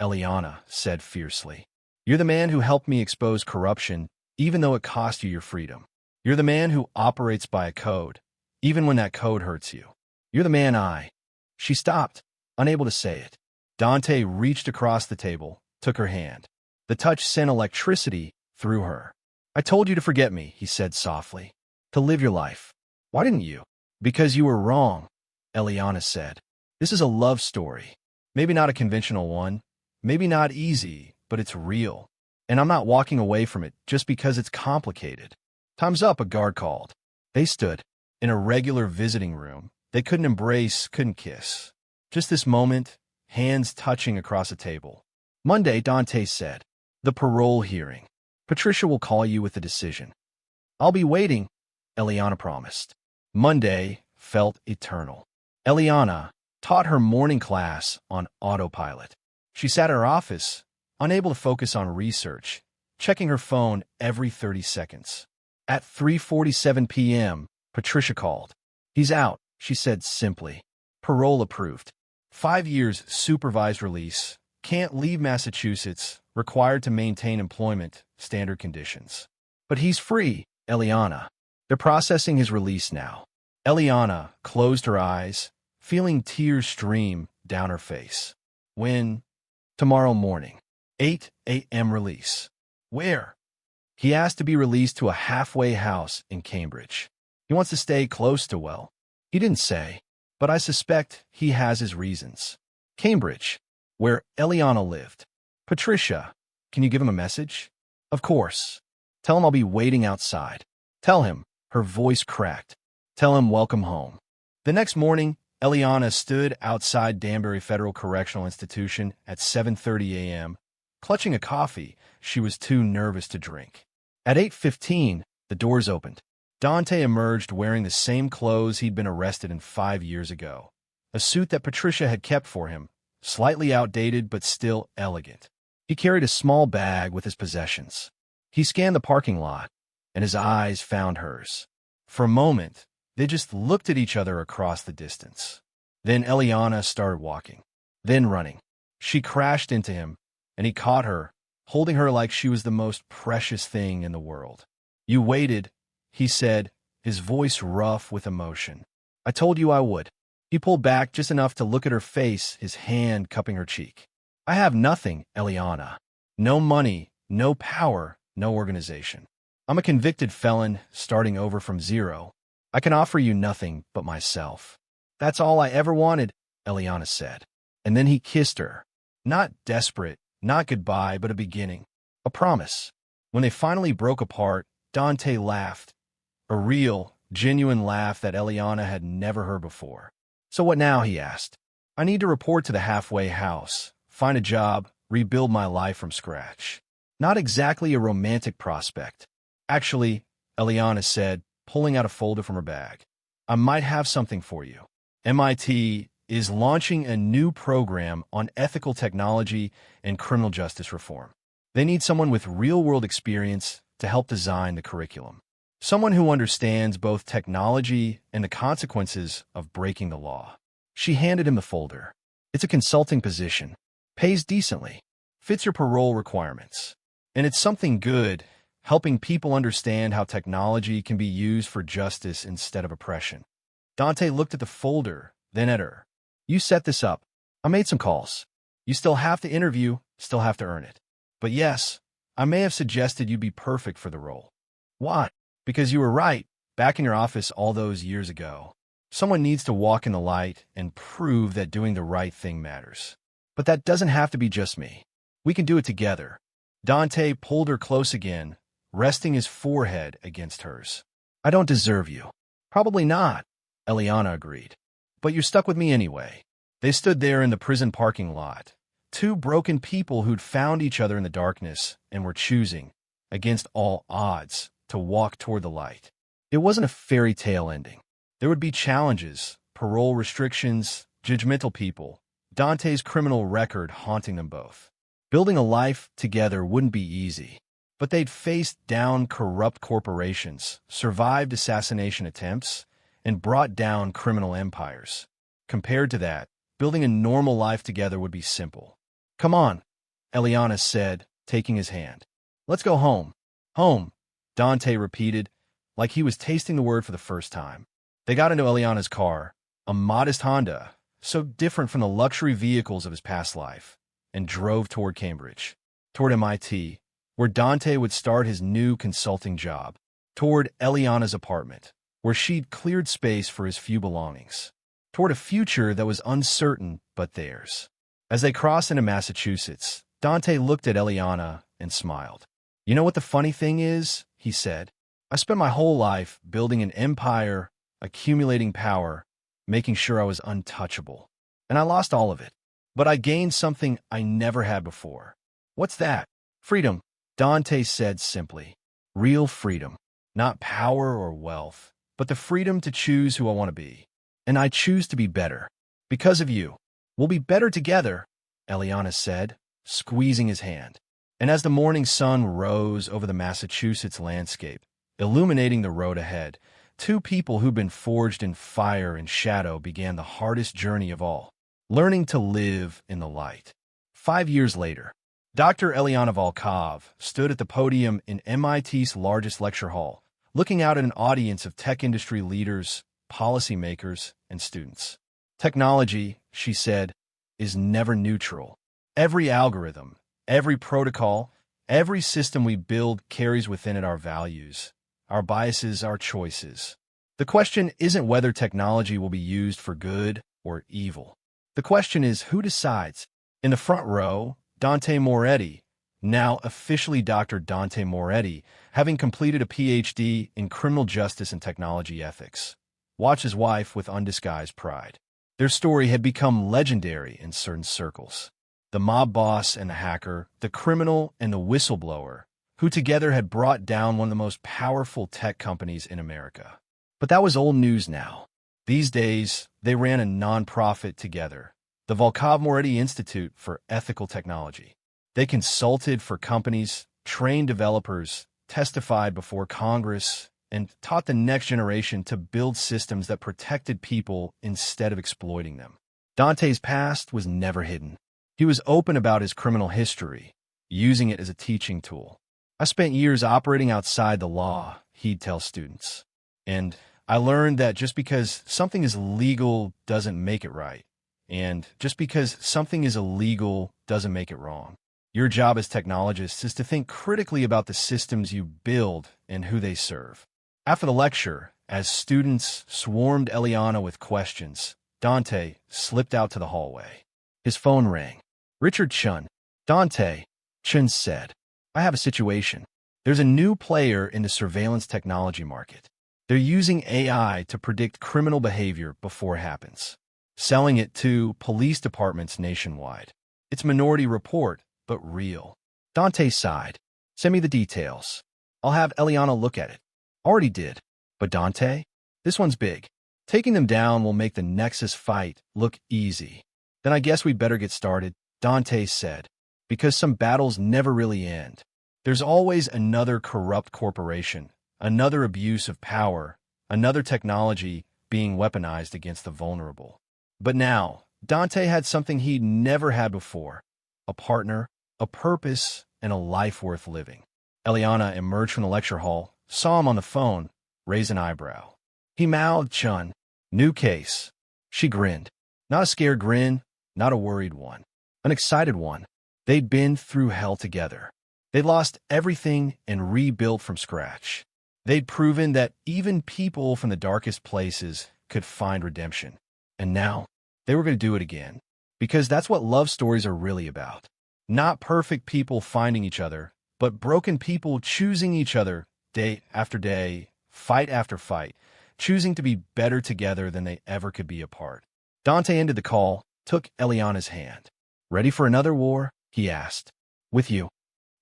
Eliana said fiercely. You're the man who helped me expose corruption, even though it cost you your freedom. You're the man who operates by a code, even when that code hurts you. You're the man I... She stopped, unable to say it. Dante reached across the table, took her hand. The touch sent electricity through her. I told you to forget me, he said softly. To live your life. Why didn't you? Because you were wrong, Eliana said. This is a love story. Maybe not a conventional one. Maybe not easy, but it's real. And I'm not walking away from it just because it's complicated. Time's up, a guard called. They stood in a regular visiting room. They couldn't embrace, couldn't kiss. Just this moment, hands touching across a table. Monday, Dante said. The parole hearing. Patricia will call you with a decision. I'll be waiting, Eliana promised. Monday felt eternal. Eliana taught her morning class on autopilot. She sat in her office, unable to focus on research, checking her phone every 30 seconds. At 3:47 p.m., Patricia called. He's out, she said simply. Parole approved. 5 years supervised release. Can't leave Massachusetts. Required to maintain employment, standard conditions. But he's free, Eliana. They're processing his release now. Eliana closed her eyes, feeling tears stream down her face. When? Tomorrow morning. 8 a.m. release. Where? He asked to be released to a halfway house in Cambridge. He wants to stay close to, well, he didn't say, but I suspect he has his reasons. Cambridge, where Eliana lived. Patricia, can you give him a message? Of course. Tell him I'll be waiting outside. Tell him, her voice cracked. Tell him welcome home. The next morning, Eliana stood outside Danbury Federal Correctional Institution at 7:30 a.m., clutching a coffee she was too nervous to drink. At 8:15, the doors opened. Dante emerged wearing the same clothes he'd been arrested in 5 years ago, a suit that Patricia had kept for him, slightly outdated but still elegant. He carried a small bag with his possessions. He scanned the parking lot, and his eyes found hers. For a moment, they just looked at each other across the distance. Then Eliana started walking, then running. She crashed into him, and he caught her, holding her like she was the most precious thing in the world. You waited, he said, his voice rough with emotion. I told you I would. He pulled back just enough to look at her face, his hand cupping her cheek. I have nothing, Eliana. No money, no power, no organization. I'm a convicted felon, starting over from zero. I can offer you nothing but myself. That's all I ever wanted, Eliana said. And then he kissed her. Not desperate, not goodbye, but a beginning. A promise. When they finally broke apart, Dante laughed. A real, genuine laugh that Eliana had never heard before. So what now, he asked. I need to report to the halfway house, find a job, rebuild my life from scratch. Not exactly a romantic prospect. Actually, Eliana said, pulling out a folder from her bag. I might have something for you. MIT is launching a new program on ethical technology and criminal justice reform. They need someone with real-world experience to help design the curriculum. Someone who understands both technology and the consequences of breaking the law. She handed him the folder. It's a consulting position. Pays decently. Fits your parole requirements. And it's something good, helping people understand how technology can be used for justice instead of oppression. Dante looked at the folder, then at her. You set this up. I made some calls. You still have to interview, still have to earn it. But yes, I may have suggested you'd be perfect for the role. Why? Because you were right, back in your office all those years ago. Someone needs to walk in the light and prove that doing the right thing matters. But that doesn't have to be just me. We can do it together. Dante pulled her close again, resting his forehead against hers. I don't deserve you. Probably not, Eliana agreed. But you're stuck with me anyway. They stood there in the prison parking lot, two broken people who'd found each other in the darkness and were choosing, against all odds, to walk toward the light. It wasn't a fairy tale ending. There would be challenges, parole restrictions, judgmental people, Dante's criminal record haunting them both. Building a life together wouldn't be easy, but they'd faced down corrupt corporations, survived assassination attempts, and brought down criminal empires. Compared to that, building a normal life together would be simple. Come on, Eliana said, taking his hand. Let's go home. Home, Dante repeated, like he was tasting the word for the first time. They got into Eliana's car, a modest Honda, so different from the luxury vehicles of his past life, and drove toward Cambridge, toward MIT, where Dante would start his new consulting job, toward Eliana's apartment, where she'd cleared space for his few belongings, toward a future that was uncertain but theirs. As they crossed into Massachusetts, Dante looked at Eliana and smiled. You know what the funny thing is? He said. I spent my whole life building an empire, accumulating power, making sure I was untouchable. And I lost all of it. But I gained something I never had before. What's that? Freedom, Dante said simply. Real freedom. Not power or wealth, but the freedom to choose who I want to be. And I choose to be better. Because of you. We'll be better together, Eliana said, squeezing his hand. And as the morning sun rose over the Massachusetts landscape, illuminating the road ahead, two people who'd been forged in fire and shadow began the hardest journey of all, learning to live in the light. 5 years later, Dr. Eliana Volkov stood at the podium in MIT's largest lecture hall, looking out at an audience of tech industry leaders, policymakers, and students. Technology, she said, is never neutral. Every algorithm, every protocol, every system we build carries within it our values, our biases, our choices. The question isn't whether technology will be used for good or evil. The question is who decides. In the front row, Dante Moretti, now officially Dr. Dante Moretti, having completed a PhD in criminal justice and technology ethics, watched his wife with undisguised pride. Their story had become legendary in certain circles. The mob boss and the hacker, the criminal and the whistleblower, who together had brought down one of the most powerful tech companies in America. But that was old news now. These days, they ran a nonprofit together, the Volkov Moretti Institute for Ethical Technology. They consulted for companies, trained developers, testified before Congress, and taught the next generation to build systems that protected people instead of exploiting them. Dante's past was never hidden. He was open about his criminal history, using it as a teaching tool. I spent years operating outside the law, he'd tell students. And I learned that just because something is legal doesn't make it right. And just because something is illegal doesn't make it wrong. Your job as technologists is to think critically about the systems you build and who they serve. After the lecture, as students swarmed Eliana with questions, Dante slipped out to the hallway. His phone rang. Richard Chun. Dante, Chun said. I have a situation. There's a new player in the surveillance technology market. They're using AI to predict criminal behavior before it happens, selling it to police departments nationwide. It's Minority Report, but real. Dante sighed. Send me the details. I'll have Eliana look at it. Already did. But Dante? This one's big. Taking them down will make the Nexus fight look easy. Then I guess we'd better get started, Dante said, because some battles never really end. There's always another corrupt corporation, another abuse of power, another technology being weaponized against the vulnerable. But now, Dante had something he'd never had before. A partner, a purpose, and a life worth living. Eliana emerged from the lecture hall, saw him on the phone, raised an eyebrow. He mouthed, Chun. New case. She grinned. Not a scared grin, not a worried one. An excited one. They'd been through hell together. They'd lost everything and rebuilt from scratch. They'd proven that even people from the darkest places could find redemption. And now, they were going to do it again. Because that's what love stories are really about. Not perfect people finding each other, but broken people choosing each other day after day, fight after fight, choosing to be better together than they ever could be apart. Dante ended the call, took Eliana's hand. "Ready for another war?" he asked. "With you,"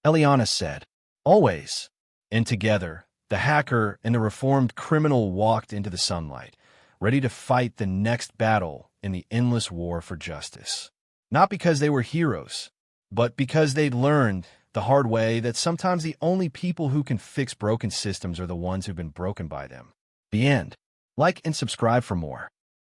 Eliana said. "Always." And together, the hacker and the reformed criminal walked into the sunlight, ready to fight the next battle in the endless war for justice. Not because they were heroes, but because they'd learned the hard way that sometimes the only people who can fix broken systems are the ones who've been broken by them. The end. Like and subscribe for more.